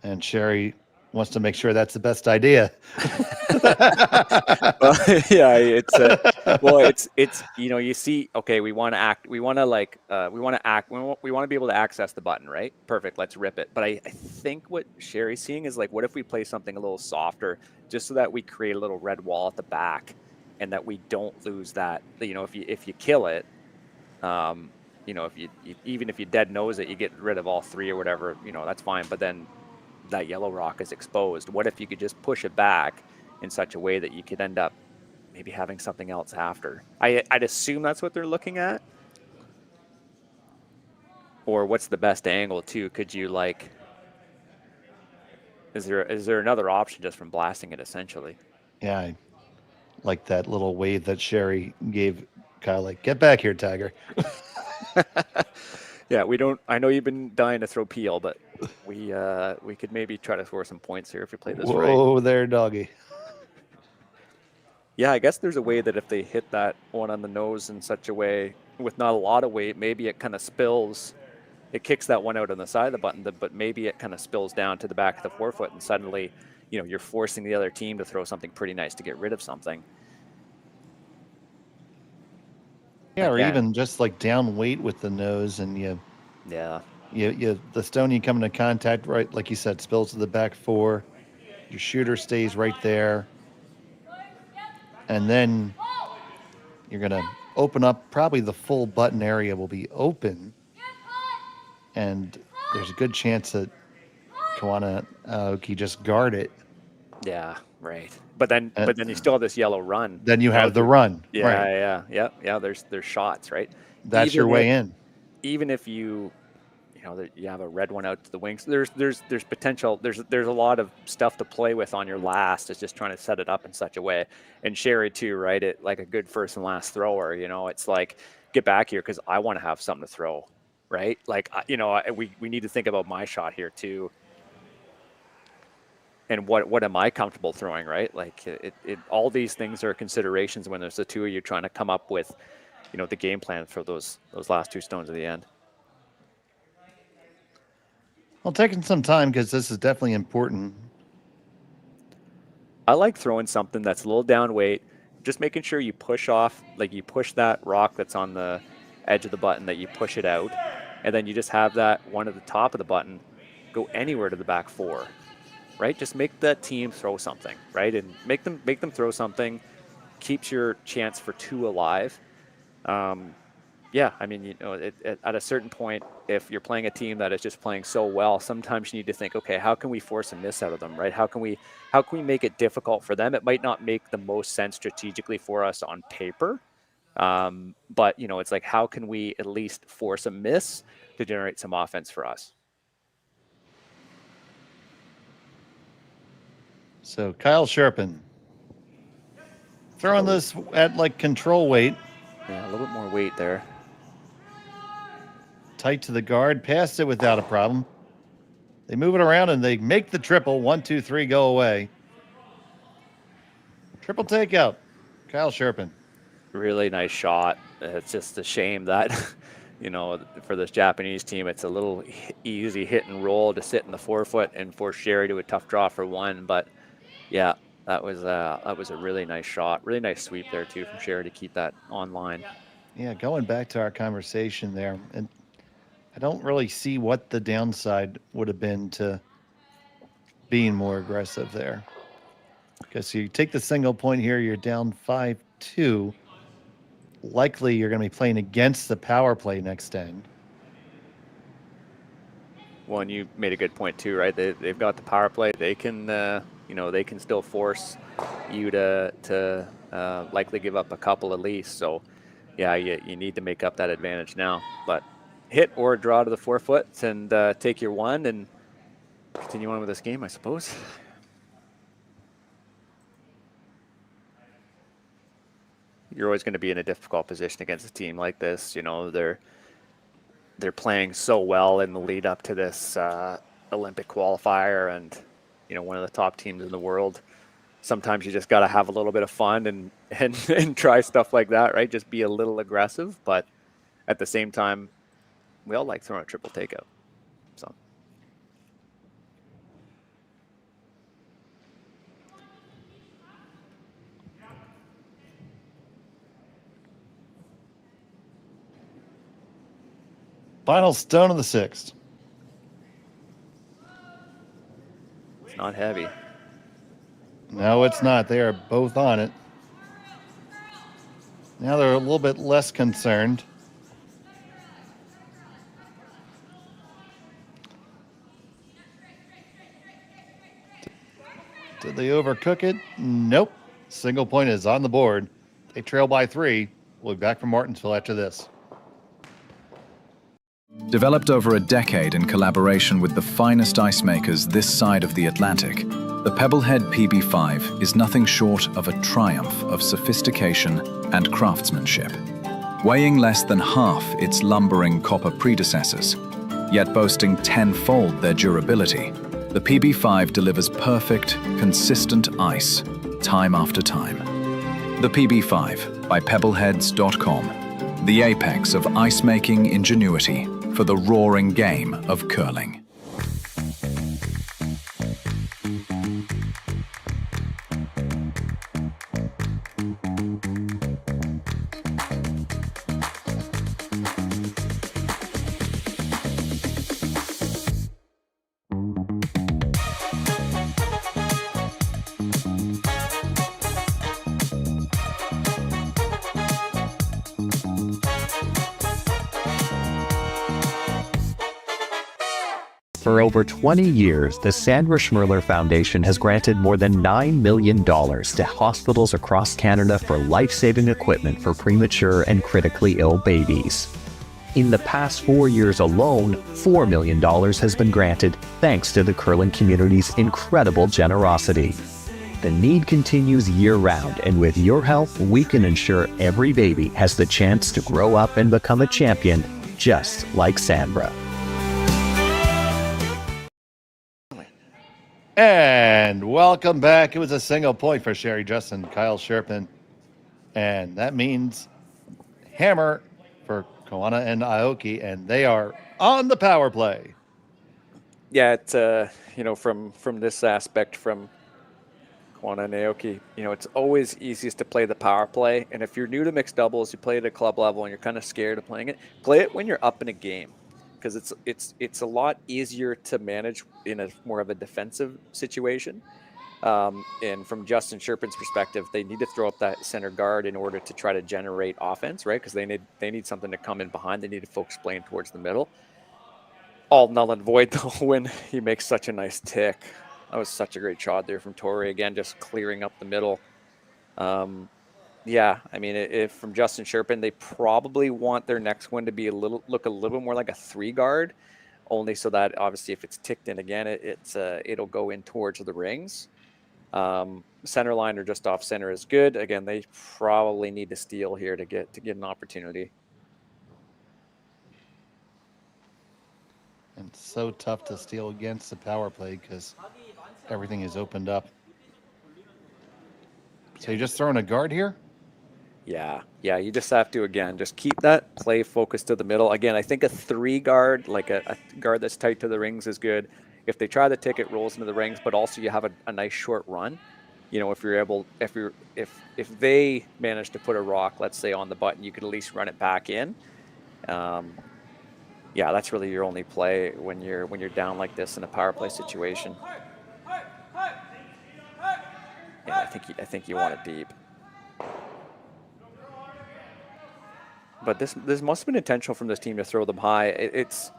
And Sherry wants to make sure that's the best idea. Well, yeah, it's you see, okay, we want to be able to access the button, right? Perfect, let's rip it. But I think what Sherry's seeing is like, what if we play something a little softer, just so that we create a little red wall at the back, and that we don't lose that. If you kill it, even if you dead nose it, you get rid of all 3 or whatever, that's fine. But then that yellow rock is exposed. What if you could just push it back in such a way that you could end up maybe having something else after? I'd assume that's what they're looking at. Or what's the best angle too? Could you is there another option just from blasting it essentially? Yeah, I like that little wave that Sherry gave Kyle, like, get back here, Tiger. Yeah, I know you've been dying to throw peel, but we could maybe try to score some points here if you play this right. Whoa there, doggy. Yeah, I guess there's a way that if they hit that one on the nose in such a way with not a lot of weight, maybe it kind of spills. It kicks that one out on the side of the button, but maybe it kind of spills down to the back of the forefoot, and suddenly, you're forcing the other team to throw something pretty nice to get rid of something. Yeah, or even just like down weight with the nose, and the stone you come into contact, right, like you said, spills to the back 4. Your shooter stays right there, and then you're gonna open up. Probably the full button area will be open, and there's a good chance that Koana Aoki just guard it. Yeah, right. But then you still have this yellow run. Then you have the run. Yeah, right. yeah. There's shots, right? That's your way in. Even if you have a red one out to the wings, there's potential. There's a lot of stuff to play with on your last. It's just trying to set it up in such a way. And Sherry too, right? It like a good first and last thrower. It's like, get back here because I want to have something to throw, right? Like we need to think about my shot here too. And what am I comfortable throwing, right? Like all these things are considerations when there's the two of you trying to come up with, the game plan for those last 2 stones at the end. Well, taking some time because this is definitely important. I like throwing something that's a little down weight, just making sure you push off, like you push that rock that's on the edge of the button, that you push it out, and then you just have that one at the top of the button go anywhere to the back 4. Right, just make the team throw something, right, and make them throw something. Keeps your chance for 2 alive. yeah, I mean, at a certain point, if you're playing a team that is just playing so well, sometimes you need to think, okay, how can we force a miss out of them, right? How can we make it difficult for them? It might not make the most sense strategically for us on paper, but it's like, how can we at least force a miss to generate some offense for us? So Kyle Cherpin throwing this at like control weight. Yeah, a little bit more weight there. Tight to the guard, passed it without a problem. They move it around and they make the triple. 1, 2, 3, go away. Triple takeout. Kyle Cherpin. Really nice shot. It's just a shame that, for this Japanese team, it's a little easy hit and roll to sit in the forefoot and force Sherry to a tough draw for one. But yeah, that was a really nice shot. Really nice sweep there too from Sherry to keep that online. Yeah, going back to our conversation there, and I don't really see what the downside would have been to being more aggressive there. Because you take the single point here, you're down 5-2. Likely you're going to be playing against the power play next end. Well, and you made a good point too, right? They've got the power play. They can, they can still force you to likely give up a couple at least. So, yeah, you need to make up that advantage now. But hit or draw to the forefoot and take your one and continue on with this game, I suppose. You're always going to be in a difficult position against a team like this. They're playing so well in the lead up to this Olympic qualifier, and one of the top teams in the world. Sometimes you just got to have a little bit of fun and try stuff like that, right? Just be a little aggressive, but at the same time, we all like throwing a triple takeout. So. Final stone of the sixth. It's not heavy. No, it's not. They are both on it. Now they're a little bit less concerned. Did they overcook it? Nope. Single point is on the board. They trail by 3. We'll be back from Martensville after this. Developed over a decade in collaboration with the finest ice makers this side of the Atlantic, the Pebblehead PB5 is nothing short of a triumph of sophistication and craftsmanship. Weighing less than half its lumbering copper predecessors, yet boasting tenfold their durability, the PB5 delivers perfect, consistent ice, time after time. The PB5 by Pebbleheads.com, the apex of ice-making ingenuity for the roaring game of curling. For over 20 years, the Sandra Schmirler Foundation has granted more than $9 million to hospitals across Canada for life-saving equipment for premature and critically ill babies. In the past 4 years alone, $4 million has been granted thanks to the curling community's incredible generosity. The need continues year-round, and with your help, we can ensure every baby has the chance to grow up and become a champion, just like Sandra. And welcome back. It was a single point for Sherry Justin, Kyle Cherpin. And that means hammer for Koana and Aoki, and they are on the power play. Yeah, it's from this aspect, from Koana and Aoki, it's always easiest to play the power play. And if you're new to mixed doubles, you play at a club level and you're kind of scared of playing it, play it when you're up in a game. Because it's a lot easier to manage in a more of a defensive situation. And from Justin Cherpin's perspective, they need to throw up that center guard in order to try to generate offense, right? Because they need something to come in behind. They need to focus playing towards the middle. All null and void though when he makes such a nice tick. That was such a great shot there from Tori. Again, just clearing up the middle. Yeah, I mean, if from Justin Cherpin, they probably want their next one to be look a little more like a 3 guard, only so that obviously if it's ticked in again, it'll go in towards the rings. Center line or just off center is good. Again, they probably need to steal here to get an opportunity. And it's so tough to steal against the power play because everything is opened up. So you're just throwing a guard here? Yeah, you just have to, again, just keep that play focused to the middle. Again, I think a 3 guard, like a guard that's tight to the rings is good. If they try the tick, it rolls into the rings, but also you have a nice short run. You know, if they manage to put a rock, let's say on the button, you could at least run it back in. Yeah, that's really your only play when you're down like this in a power play situation. Yeah, I think you want it deep. But this must have been intentional from this team to throw them high. It's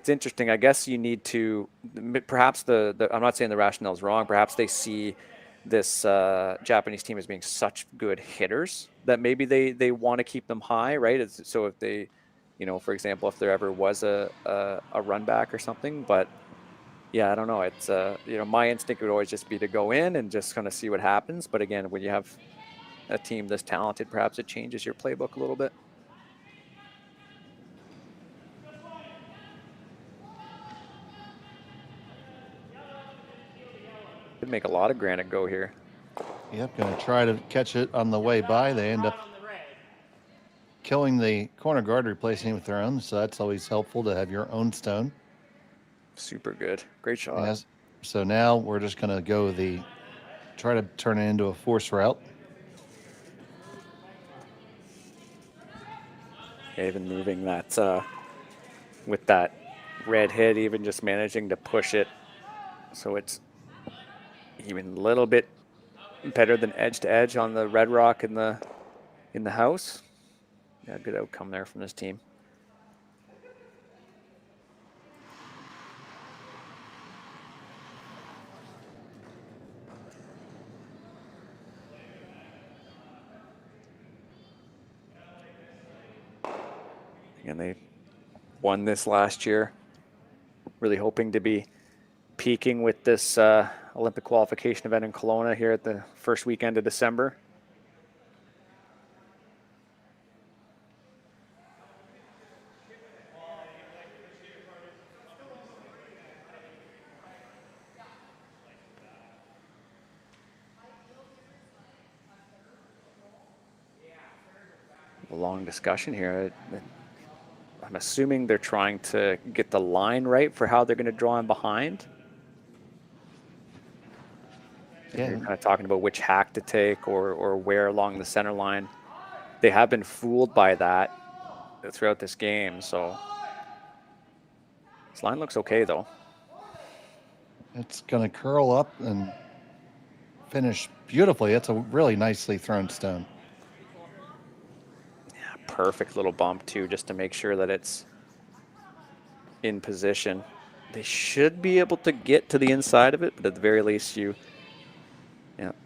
interesting. I guess you need to perhaps I'm not saying the rationale is wrong. Perhaps they see this Japanese team as being such good hitters that maybe they want to keep them high, right? So if they, you know, for example, if there ever was a run back or something. But yeah, I don't know. It's you know, my instinct would always just be to go in and just kind of see what happens. But again, when you have a team this talented, perhaps it changes your playbook a little bit. Could make a lot of granite go here. Yep, going to try to catch it on the way by. They end up killing the corner guard, replacing it with their own. So that's always helpful to have your own stone. Super good. Great shot. Yes. So now we're just going to go try to turn it into a force route. Yeah, even moving that with that red hit, even just managing to push it so it's even a little bit better than edge to edge on the red rock in the house. Yeah, good outcome there from this team. And they won this last year. Really hoping to be peaking with this Olympic qualification event in Koana here at the first weekend of December. A long discussion here. I'm assuming they're trying to get the line right for how they're going to draw in behind. Yeah. You're kind of talking about which hack to take or where along the center line. They have been fooled by that throughout this game, so this line looks okay though. It's going to curl up and finish beautifully. It's a really nicely thrown stone. Perfect little bump too, just to make sure that it's in position. They should be able to get to the inside of it, but at the very least you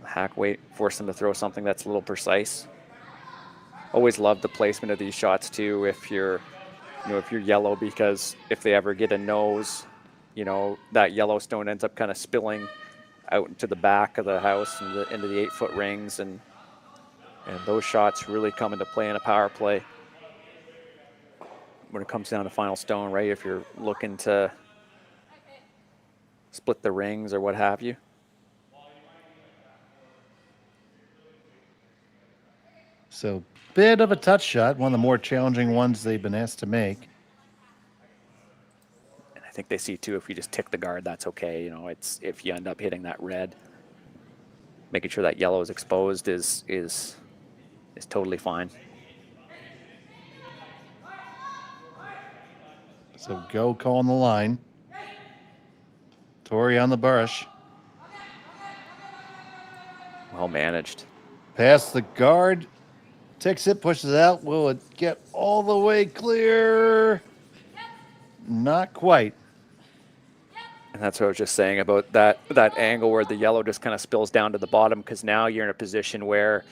hack weight, force them to throw something that's a little precise. Always love the placement of these shots too if you're yellow, because if they ever get a nose, you know, that yellow stone ends up kind of spilling out into the back of the house and into the 8-foot rings, and those shots really come into play in a power play when it comes down to final stone, right? If you're looking to split the rings or what have you. So, bit of a touch shot, one of the more challenging ones they've been asked to make. And I think they see too, if you just tick the guard, that's okay. You know, it's if you end up hitting that red, making sure that yellow is exposed is totally fine. So go calling the line. Tori on the brush. Well managed. Past the guard. Takes it, pushes it out. Will it get all the way clear? Not quite. And that's what I was just saying about that angle where the yellow just kind of spills down to the bottom, because now you're in a position where,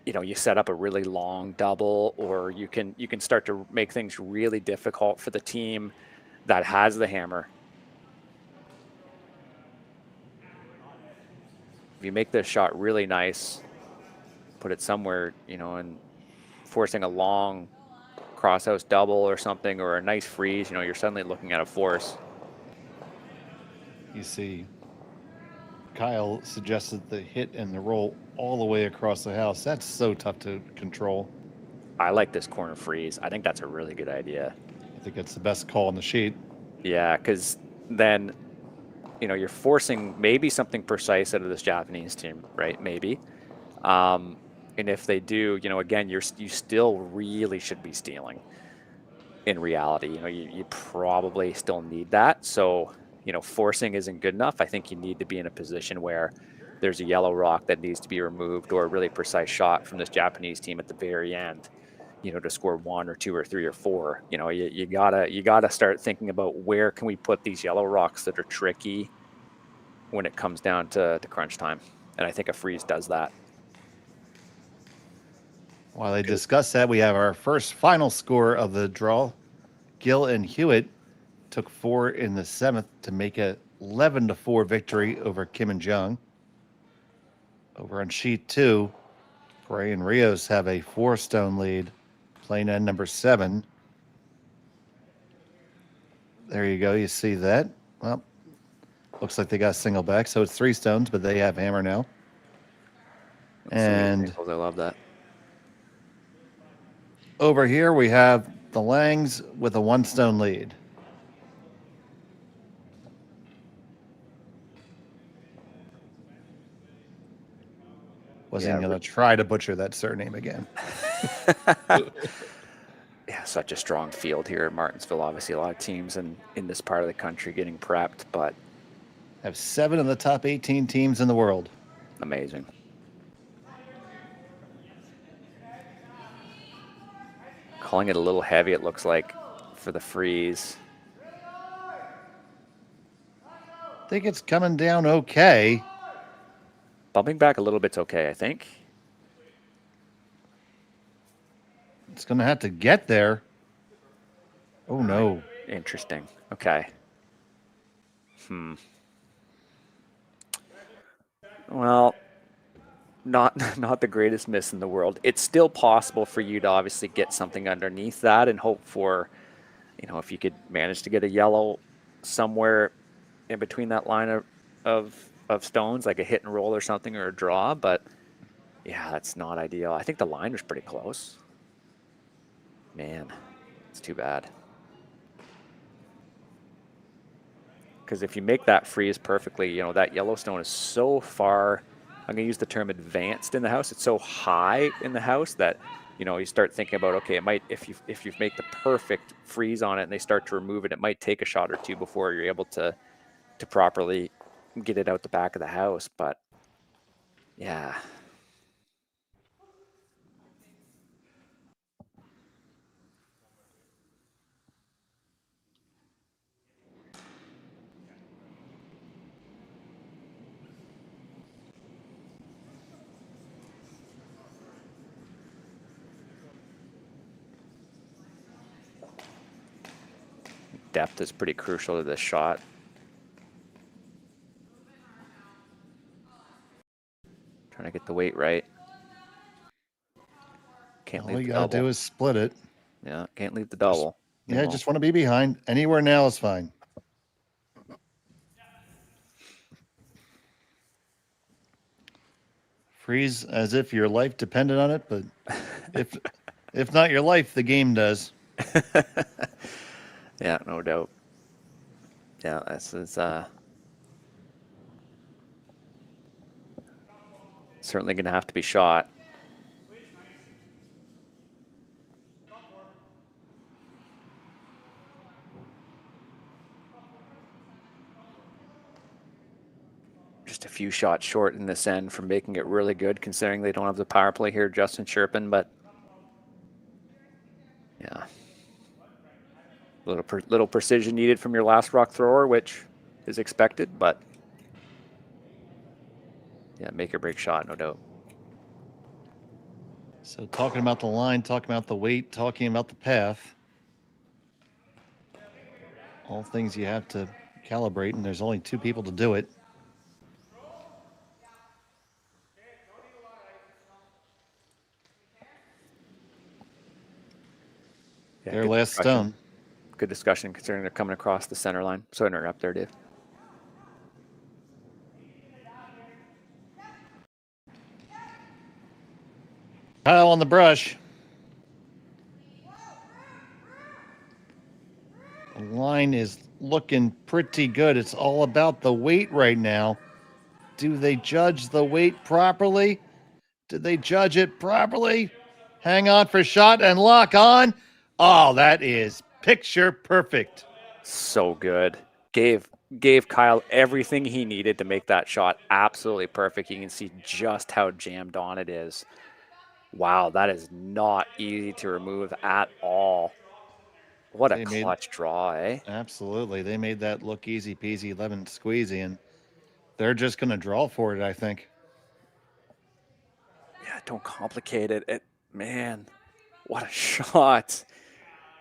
you know, you set up a really long double, or you can start to make things really difficult for the team that has the hammer. If you make this shot really nice, put it somewhere, you know, and forcing a long crosshouse double or something, or a nice freeze, you know, you're suddenly looking at a force. You see, Kyle suggested the hit and the roll all the way across the house. That's so tough to control. I like this corner freeze. I think that's a really good idea. I think it's the best call on the sheet. Yeah, because then, you know, you're forcing maybe something precise out of this Japanese team, right? Maybe. And if they do, you know, again, you still really should be stealing. In reality, you know, you probably still need that. So, you know, forcing isn't good enough. I think you need to be in a position where there's a yellow rock that needs to be removed, or a really precise shot from this Japanese team at the very end, you know, to score 1 or 2 or 3 or 4. You know, you gotta start thinking about where can we put these yellow rocks that are tricky when it comes down to crunch time. And I think a freeze does that. While they discuss that, we have our first final score of the draw. Gill and Hewitt took 4 in the 7th to make a 11-4 victory over Kim and Jung. Over on sheet 2, Bray and Rios have a 4-stone lead, playing end number 7. There you go. You see that? Well, looks like they got a single back, so it's 3 stones, but they have hammer now. And I love that. Over here, we have the Langs with a 1-stone lead. Wasn't going to try to butcher that surname again. Yeah, such a strong field here at Martensville. Obviously, a lot of teams in this part of the country getting prepped, but have 7 of the top 18 teams in the world. Amazing. Calling it a little heavy, it looks like, for the freeze. I think it's coming down okay. Bumping back a little bit's okay, I think. It's going to have to get there. Oh, no. Interesting. Okay. Well, not the greatest miss in the world. It's still possible for you to obviously get something underneath that and hope for, you know, if you could manage to get a yellow somewhere in between that line of stones, like a hit and roll or something, or a draw. But yeah, that's not ideal. I think the line was pretty close. Man, it's too bad. Because if you make that freeze perfectly, you know, that yellow stone is so far, I'm going to use the term advanced in the house. It's so high in the house that, you know, you start thinking about, okay, it might, if you make the perfect freeze on it and they start to remove it, it might take a shot or two before you're able to properly get it out the back of the house. But yeah. Depth is pretty crucial to this shot. Trying to get the weight right. Can't leave the double. All you gotta do is split it. Yeah, can't leave the double. Just want to be behind. Anywhere now is fine. Freeze as if your life depended on it, but if not your life, the game does. Yeah, no doubt. Yeah, this is certainly going to have to be shot. just a few shots short in this end from making it really good, considering they don't have the power play here, Justin Cherpin. But yeah, little precision needed from your last rock thrower, which is expected. But yeah, make or break shot, no doubt. So talking about the line, talking about the weight, talking about the path. All things you have to calibrate, and there's only 2 people to do it. Yeah, Their good last discussion. stone. Good discussion considering they're coming across the center line. So interrupt there, Dave. Kyle on the brush. The line is looking pretty good. It's all about the weight right now. Do they judge the weight properly? Did they judge it properly? Hang on for shot and lock on. Oh, that is picture perfect. So good. Gave Kyle everything he needed to make that shot absolutely perfect. You can see just how jammed on it is. Wow, that is not easy to remove at all. What a clutch draw, eh? Absolutely. They made that look easy peasy, lemon squeezy, and they're just going to draw for it, I think. Yeah, don't complicate it. Man, what a shot.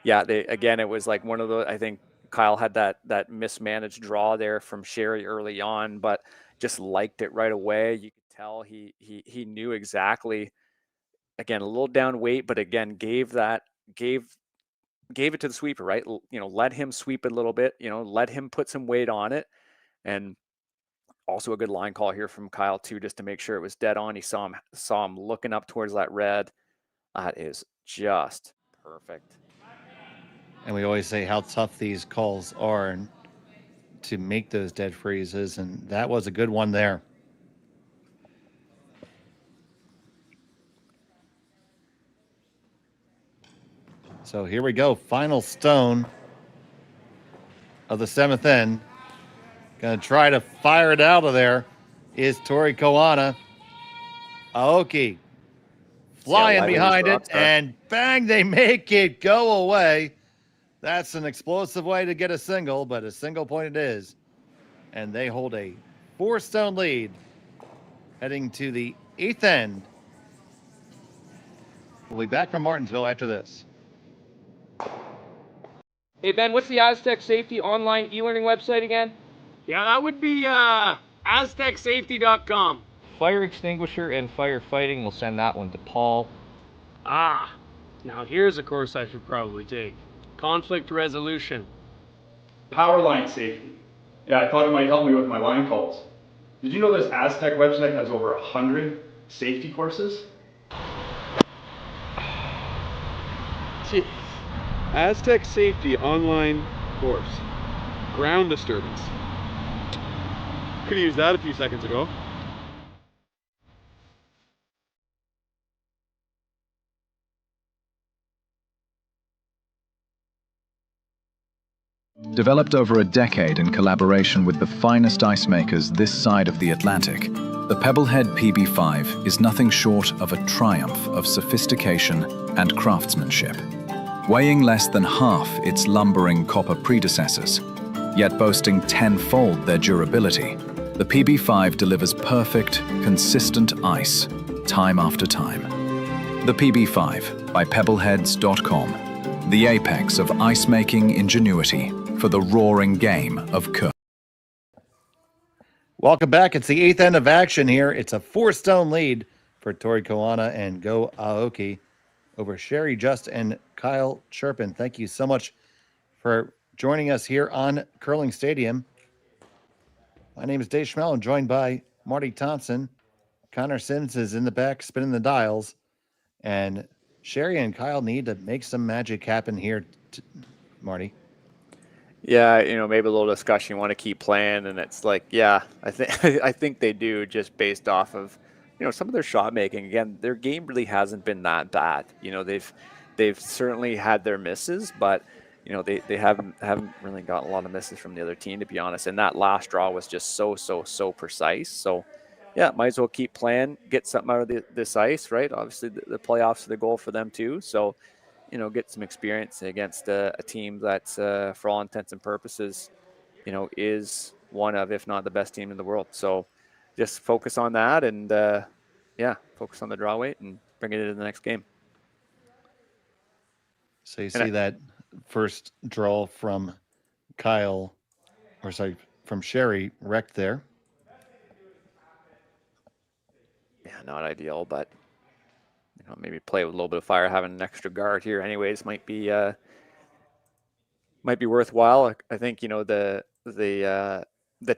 Yeah, again, it was like one of those, I think Kyle had that mismanaged draw there from Sherry early on, but just liked it right away. You could tell he knew exactly, again, a little down weight, but again, gave it to the sweeper, right? Let him sweep it a little bit, let him put some weight on it. And also a good line call here from Kyle too, just to make sure it was dead on. He saw him looking up towards that red. That is just perfect. And we always say how tough these calls are and to make those dead freezes, and that was a good one there. So here we go. Final stone of the 7th end. Going to try to fire it out of there is Tori Koana. Aoki flying behind it, and bang, they make it go away. That's an explosive way to get a single, but a single point it is. And they hold a 4-stone lead heading to the 8th end. We'll be back from Martensville after this. Hey, Ben, what's the Aztec Safety online e-learning website again? Yeah, that would be aztecsafety.com. Fire extinguisher and firefighting, we'll send that one to Paul. Ah, now here's a course I should probably take. Conflict resolution. Power line safety. Yeah, I thought it might help me with my line calls. Did you know this Aztec website has over 100 safety courses? Jeez. Aztec Safety online course. Ground disturbance. Could have used that a few seconds ago. Developed over a decade in collaboration with the finest ice makers this side of the Atlantic, the Pebblehead PB5 is nothing short of a triumph of sophistication and craftsmanship. Weighing less than half its lumbering copper predecessors, yet boasting tenfold their durability, the PB5 delivers perfect, consistent ice, time after time. The PB5 by pebbleheads.com, the apex of ice-making ingenuity for the roaring game of curling. Welcome back. It's the 8th end of action here. It's a 4-stone lead for Tori Koana and Go Aoki over Sherry Just and Kyle Cherpin. Thank you so much for joining us here on Curling Stadium. My name is Dave Schmel. I'm joined by Marty Thompson. Connor Sims is in the back spinning the dials. And Sherry and Kyle need to make some magic happen here, Marty. Yeah, maybe a little discussion you want to keep playing, and it's like, yeah, I think they do, just based off of, some of their shot making. Again, their game really hasn't been that bad. They've certainly had their misses, but you know, they haven't really gotten a lot of misses from the other team, to be honest. And that last draw was just so precise. So, yeah, might as well keep playing, get something out of this ice, right? Obviously, the playoffs are the goal for them too. So, you know, get some experience against a team that's, for all intents and purposes, you know, is one of, if not the best team in the world. So, just focus on that and, yeah, focus on the draw weight and bring it into the next game. So you see that first draw from Kyle, or sorry, from Sherry wrecked there. Yeah, not ideal, but you know, maybe play with a little bit of fire. Having an extra guard here, anyways, might be worthwhile. I think, you know, the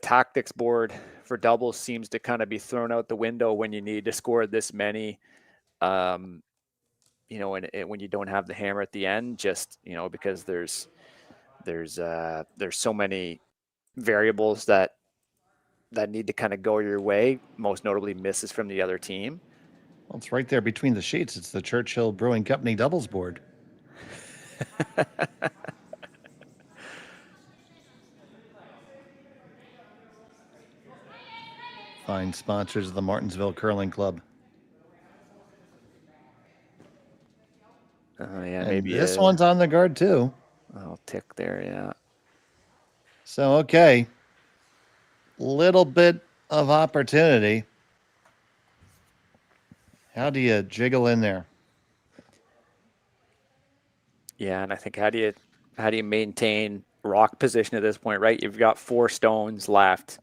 tactics board for doubles seems to kind of be thrown out the window when you need to score this many. You know, and when you don't have the hammer at the end, just, you know, because there's so many variables that need to kind of go your way, most notably misses from the other team. Well, it's right there between the sheets. It's the Churchill Brewing Company doubles board. Fine sponsors of the Martensville Curling Club. Yeah, and maybe this one's on the guard too. I'll tick there, yeah. So, okay. Little bit of opportunity. How do you jiggle in there? Yeah, and I think how do you maintain rock position at this point, right? You've got 4 stones left.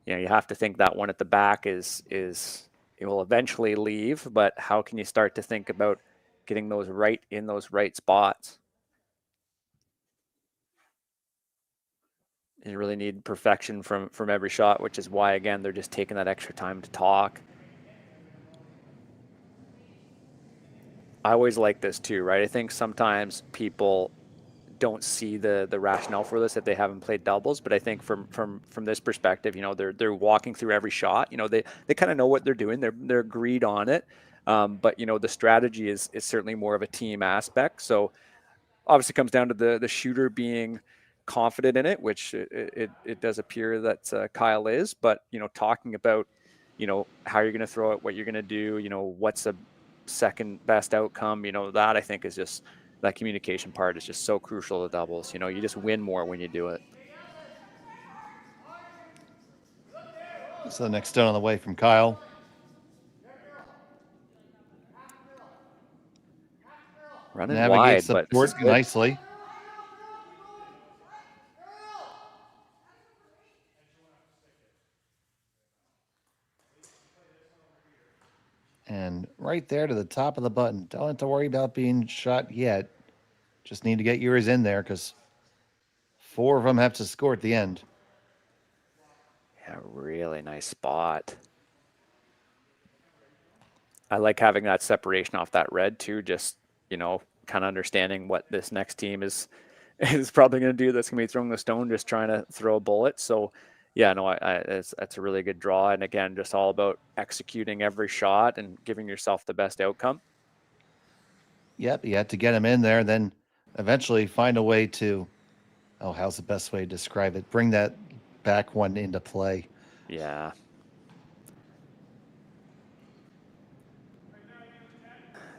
You know, you have to think that one at the back is it will eventually leave, but how can you start to think about getting those right in those right spots? You really need perfection from every shot, which is why, again, they're just taking that extra time to talk. I always like this too, right? I think sometimes people don't see the rationale for this if they haven't played doubles, but I think from this perspective, you know, they're walking through every shot. You know, they kind of know what they're doing. They're agreed on it, but you know, the strategy is certainly more of a team aspect. So obviously, it comes down to the shooter being confident in it, which it does appear that Kyle is. But you know, talking about, you know, how you're going to throw it, what you're going to do, you know, what's the second best outcome, you know, that I think is just, that communication part is just so crucial to doubles. You know, you just win more when you do it. So the next stone on the way from Kyle. Running navigates wide, the board nicely. And right there to the top of the button. Don't have to worry about being shot yet. Just need to get yours in there because 4 of them have to score at the end. Yeah, really nice spot. I like having that separation off that red too, just, you know, kind of understanding what this next team is probably going to do. That's going to be throwing the stone, just trying to throw a bullet. So yeah, no, that's a really good draw. And again, just all about executing every shot and giving yourself the best outcome. Yep, you have to get them in there, then eventually find a way to, oh, how's the best way to describe it? Bring that back one into play. Yeah.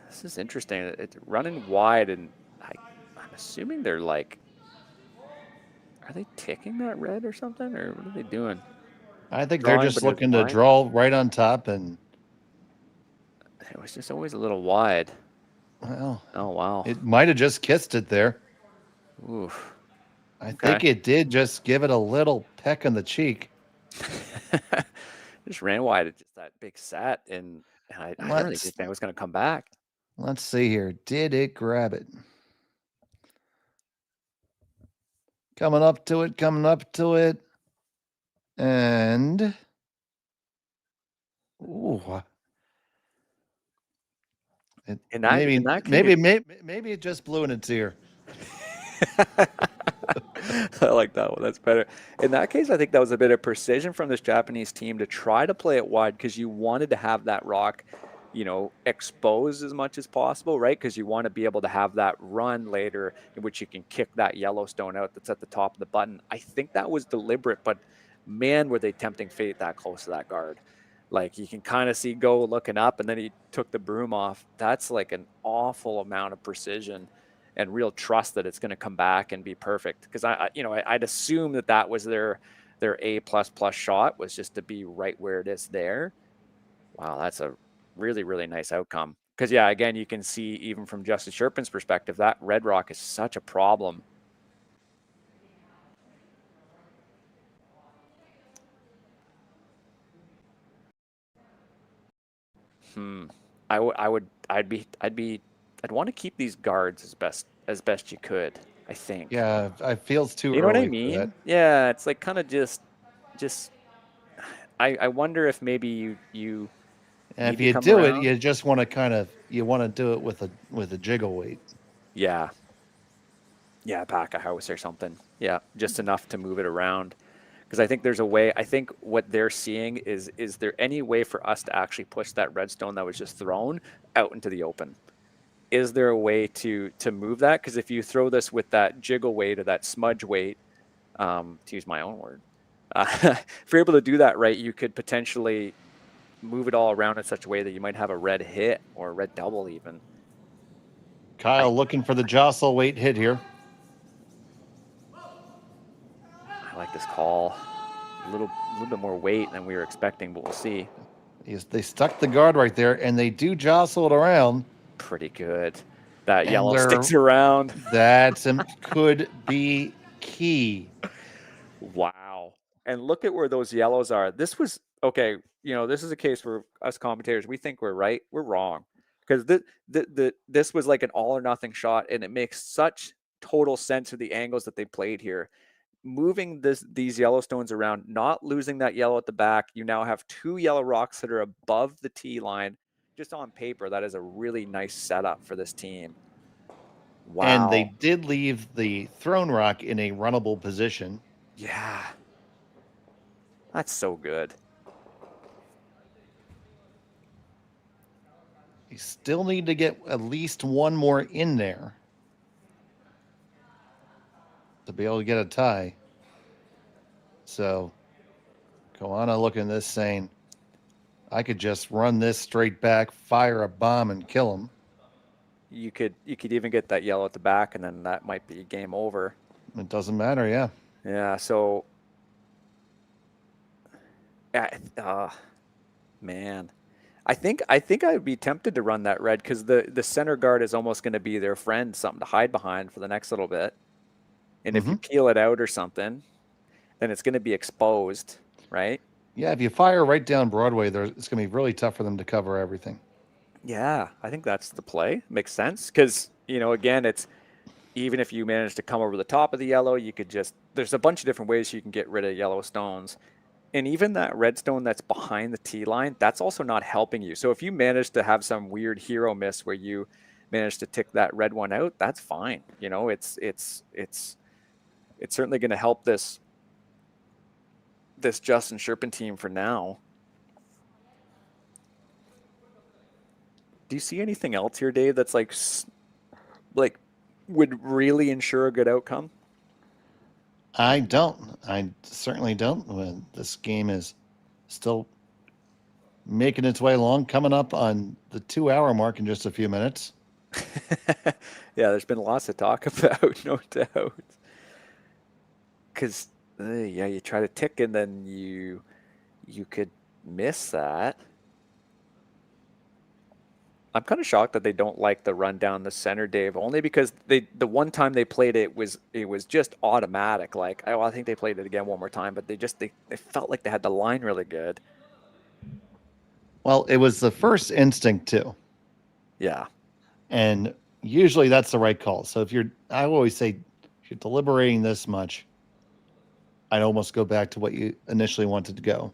This is interesting. It's running wide, and I'm assuming they're like, are they ticking that red or something, or what are they doing? I think they're just looking to draw right on top, and it was just always a little wide. Well, oh wow, it might have just kissed it there. Oof. I think it did just give it a little peck on the cheek. Just ran wide at just that big set, and I really didn't think it was going to come back. Let's see here. Did it grab it? Coming up to it. And ooh. Maybe it just blew in its ear. I like that one. That's better. In that case, I think that was a bit of precision from this Japanese team to try to play it wide because you wanted to have that rock you know, expose as much as possible, right? Because you want to be able to have that run later in which you can kick that Yellowstone out that's at the top of the button. I think that was deliberate, but man, were they tempting fate that close to that guard. Like you can kind of see Go looking up, and then he took the broom off. That's like an awful amount of precision and real trust that it's going to come back and be perfect. Because I'd assume that was their A++ shot, was just to be right where it is there. Wow, that's a really, really nice outcome. Because yeah, again, you can see even from Justin Cherpin's perspective, that red rock is such a problem. I'd want to keep these guards as best you could, I think. Yeah, it feels too You know what I early for mean? that. Yeah, it's like kind of just I wonder if maybe you And if need to you come do it, around. you just want to do it with a jiggle weight. Yeah. Yeah, pack a house or something. Yeah, just enough to move it around. Because I think there's a way. I think what they're seeing is there any way for us to actually push that redstone that was just thrown out into the open? Is there a way to move that? Because if you throw this with that jiggle weight or that smudge weight, to use my own word, if you're able to do that right, you could potentially move it all around in such a way that you might have a red hit or a red double even. Kyle looking for the jostle weight hit here. I like this call. A little bit more weight than we were expecting, but we'll see. They stuck the guard right there, and they do jostle it around. Pretty good. That yellow sticks around. That could be key. Wow. And look at where those yellows are. This was, okay, this is a case where us commentators, we think we're right. We're wrong. Because this was like an all or nothing shot, and it makes such total sense with the angles that they played here. Moving these Yellowstones around, not losing that yellow at the back. You now have 2 yellow rocks that are above the tee line. Just on paper, that is a really nice setup for this team. Wow. And they did leave the thrown rock in a runnable position. Yeah. That's so good. You still need to get at least one more in there to be able to get a tie. So Koana looking at this saying, I could just run this straight back, fire a bomb, and kill him. You could even get that yellow at the back, and then that might be game over. It doesn't matter, yeah. Yeah, so man. I think I'd be tempted to run that red because the center guard is almost going to be their friend, something to hide behind for the next little bit. And if you peel it out or something, then it's going to be exposed, right? Yeah, if you fire right down Broadway, it's going to be really tough for them to cover everything. Yeah, I think that's the play. Makes sense because, again, it's even if you manage to come over the top of the yellow, you could there's a bunch of different ways you can get rid of yellow stones. And even that redstone that's behind the tee line, that's also not helping you. So if you manage to have some weird hero miss where you manage to tick that red one out, that's fine. It's certainly going to help this Justin Cherpin team for now. Do you see anything else here, Dave, that's like would really ensure a good outcome? I don't. I certainly don't. This game is still making its way along, coming up on the 2-hour mark in just a few minutes. Yeah, there's been lots to talk about, no doubt. Because, you try to tick and then you could miss that. I'm kind of shocked that they don't like the run down the center, Dave, only because the one time they played it was just automatic. Like, I think they played it again one more time, but they felt like they had the line really good. Well, it was the first instinct too. Yeah. And usually that's the right call. So I always say, if you're deliberating this much, I'd almost go back to what you initially wanted to go.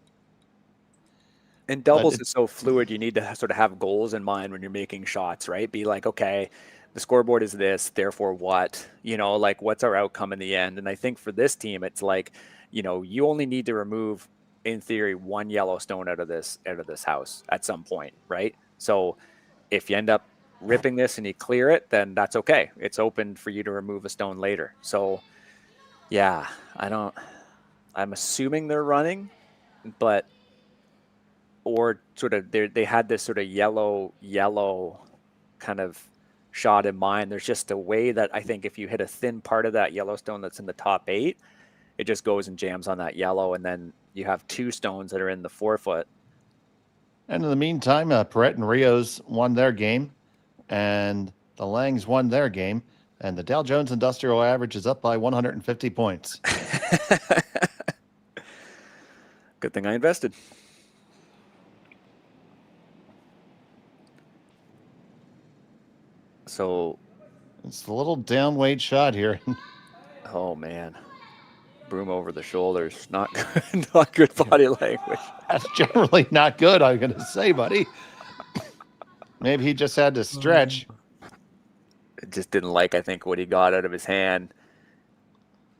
And doubles is so fluid. You need to sort of have goals in mind when you're making shots, right? Be like, okay, the scoreboard is this, therefore what? What's our outcome in the end? And I think for this team, it's like, you only need to remove, in theory, 1 Yellowstone out of this house at some point, right? So if you end up ripping this and you clear it, then that's okay. It's open for you to remove a stone later. So yeah, I'm assuming they're running, but, or sort of they had this sort of yellow kind of shot in mind. There's just a way that I think if you hit a thin part of that yellow stone that's in the top 8, it just goes and jams on that yellow, and then you have 2 stones that are in the 4-foot. And in the meantime, Perrette and Rios won their game, and the Langs won their game, and the Dow Jones Industrial Average is up by 150 points. Good thing I invested. So it's the little downweight shot here. Oh man, broom over the shoulders. Not good, not good body language. That's generally not good, I'm going to say, buddy. Maybe he just had to stretch. It just didn't like, I think, what he got out of his hand.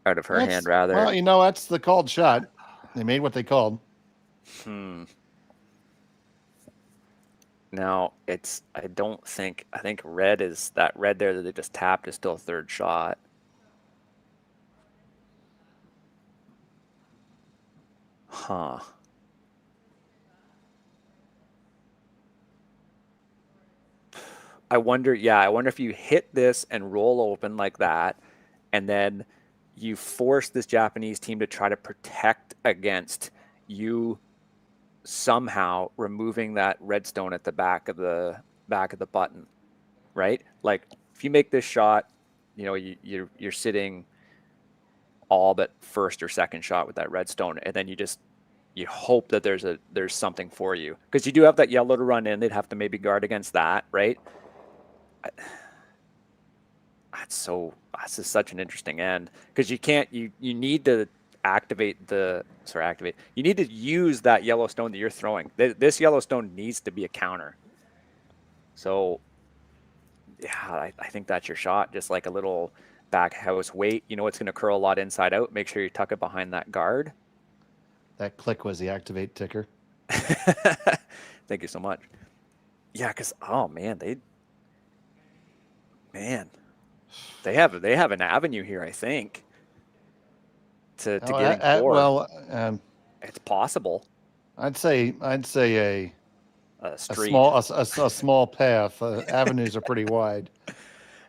Out of her hand, rather. Well, you know, that's the called shot. They made what they called. Now, I think red is, that red there that they just tapped is still a 3rd shot. Huh. I wonder if you hit this and roll open like that, and then you force this Japanese team to try to protect against you somehow removing that redstone at the back of the button, right? Like if you make this shot, you know, you're sitting all but 1st or 2nd shot with that redstone, and then you hope that there's something for you, because you do have that yellow to run in. They'd have to maybe guard against that, right? That's just such an interesting end, because you need to you need to use that yellow stone that you're throwing. This yellow stone needs to be a counter. So yeah, I think that's your shot. Just like a little back house weight. You know, it's going to curl a lot inside out. Make sure you tuck it behind that guard. That click was the activate ticker. Thank you so much. Yeah, because, oh man, they have an avenue here, I think, to getting 4. Well, it's possible. I'd say a street, a small path. Avenues are pretty wide.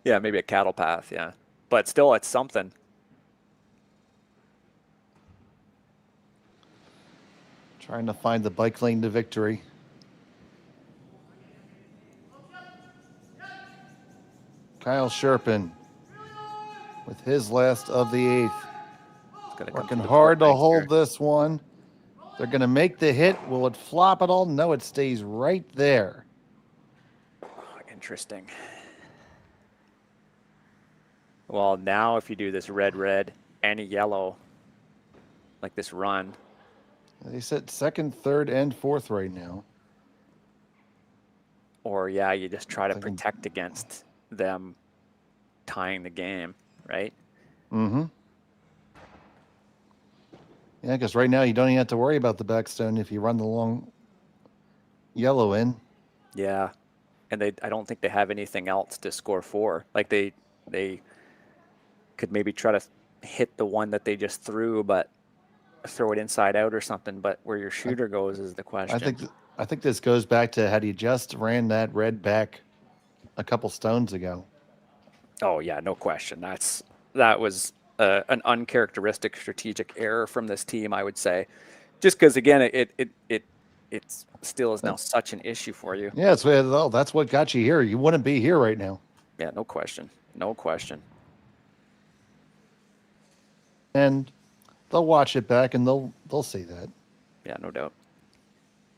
Yeah, maybe a cattle path. Yeah, but still, it's something. Trying to find the bike lane to victory. Kyle Cherpin with his last of the 8th. Working hard to hold this one. They're going to make the hit. Will it flop at all? No, it stays right there. Interesting. Well, now if you do this red, and a yellow, like this run. They sit 2nd, 3rd, and 4th right now. Or, yeah, you just try to protect against them tying the game, right? Mm-hmm. Yeah, because right now you don't even have to worry about the backstone if you run the long yellow in. Yeah, and I don't think they have anything else to score for. Like they could maybe try to hit the one that they just threw, but throw it inside out or something. But where your shooter goes is the question. I think this goes back to had he just ran that red back a couple stones ago. Oh yeah, no question. That was an uncharacteristic strategic error from this team, I would say, just because again it still is now such an issue for you. Yeah, that's what got you here. You wouldn't be here right now. Yeah, no question, no question. And they'll watch it back and they'll see that. Yeah, no doubt.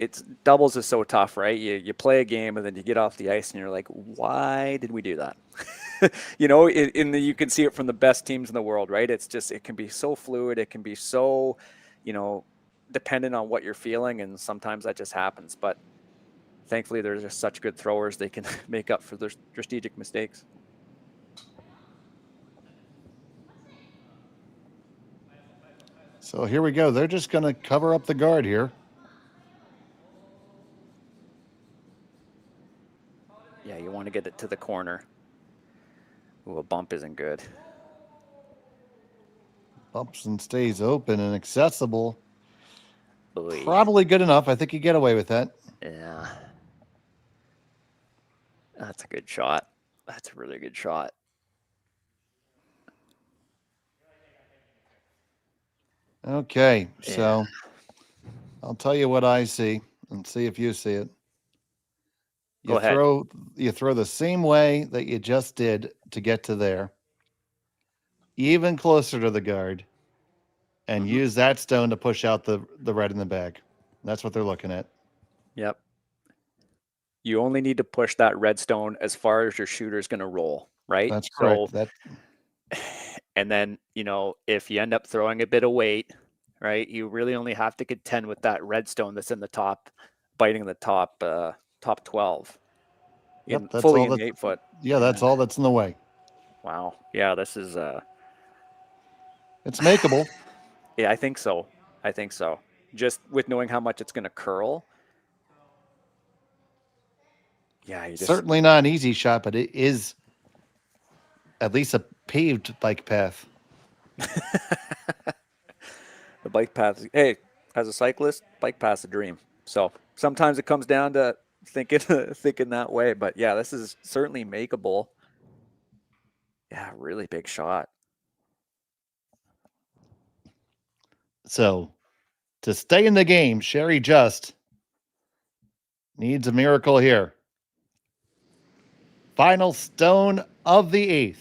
It's doubles is so tough, right? You play a game and then you get off the ice and you're like, why did we do that? You know, you can see it from the best teams in the world, right? It's just, it can be so fluid. It can be so, you know, dependent on what you're feeling. And sometimes that just happens. But thankfully, there's just such good throwers. They can make up for their strategic mistakes. So here we go. They're just going to cover up the guard here. to the corner. Ooh, a bump isn't good. Bumps and stays open and accessible. Oy. Probably good enough. I think you get away with that. Yeah. That's a good shot. That's a really good shot. Okay, so I'll tell you what I see and see if you see it. Go ahead. You throw the same way that you just did to get to there, even closer to the guard, and use that stone to push out the red in the bag. That's what they're looking at. Yep. You only need to push that red stone as far as your shooter's going to roll, right? That's correct. And then, you know, if you end up throwing a bit of weight, right, you really only have to contend with that red stone that's in the top, biting the top 12. Yep, that's fully all in the 8 foot. Yeah, that's all that's in the way. Wow. Yeah, this is it's makeable. Yeah, I think so. I think so. Just with knowing how much it's going to curl. Yeah, you just... Certainly not an easy shot, but it is at least a paved bike path. The bike path. Hey, as a cyclist, bike path's a dream. So sometimes it comes down to thinking that way. But yeah, this is certainly makeable. Yeah, really big shot. So to stay in the game, Sherry Just needs a miracle here. Final stone of the 8th.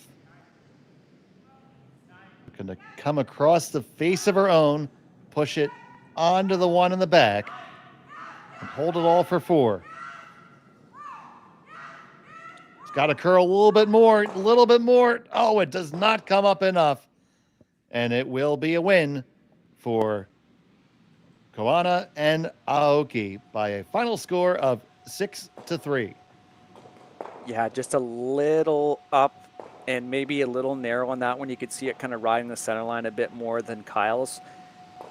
Going to come across the face of her own, push it onto the one in the back, and hold it all for 4. It's got to curl a little bit more, a little bit more. Oh, it does not come up enough. And it will be a win for Koana and Aoki by a final score of 6-3. Yeah, just a little up and maybe a little narrow on that one. You could see it kind of riding the center line a bit more than Kyle's.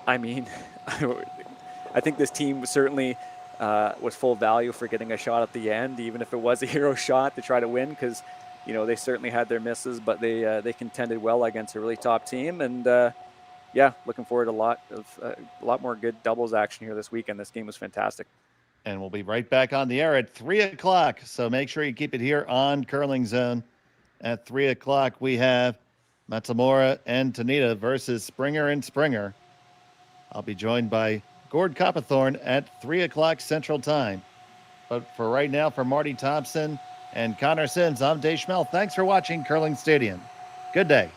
I mean, I think this team certainly was full value for getting a shot at the end, even if it was a hero shot to try to win, because, you know, they certainly had their misses, but they contended well against a really top team. And yeah, looking forward to a lot more good doubles action here this weekend. This game was fantastic. And we'll be right back on the air at 3 o'clock. So make sure you keep it here on Curling Zone. At 3 o'clock, we have Matsumura and Tanita versus Springer and Springer. I'll be joined by Gord Coppathorn at 3 o'clock Central Time. But for right now, for Marty Thompson and Connor Sims, I'm Dave Schmel. Thanks for watching Curling Stadium. Good day.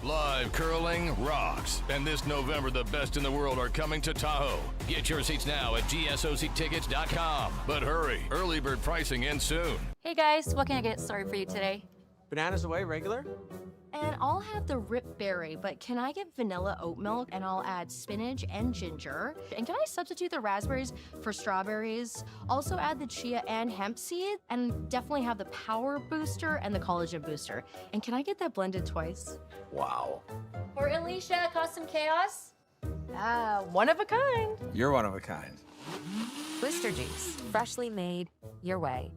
Live curling rocks. And this November, the best in the world are coming to Tahoe. Get your seats now at gsoctickets.com. But hurry, early bird pricing ends soon. Hey guys, what can I get started for you today? Bananas away, regular? And I'll have the Rip Berry, but can I get vanilla oat milk? And I'll add spinach and ginger. And can I substitute the raspberries for strawberries? Also add the chia and hemp seed, and definitely have the power booster and the collagen booster. And can I get that blended twice? Wow. For Alicia, Custom Chaos? One of a kind. You're one of a kind. Booster Juice, freshly made your way.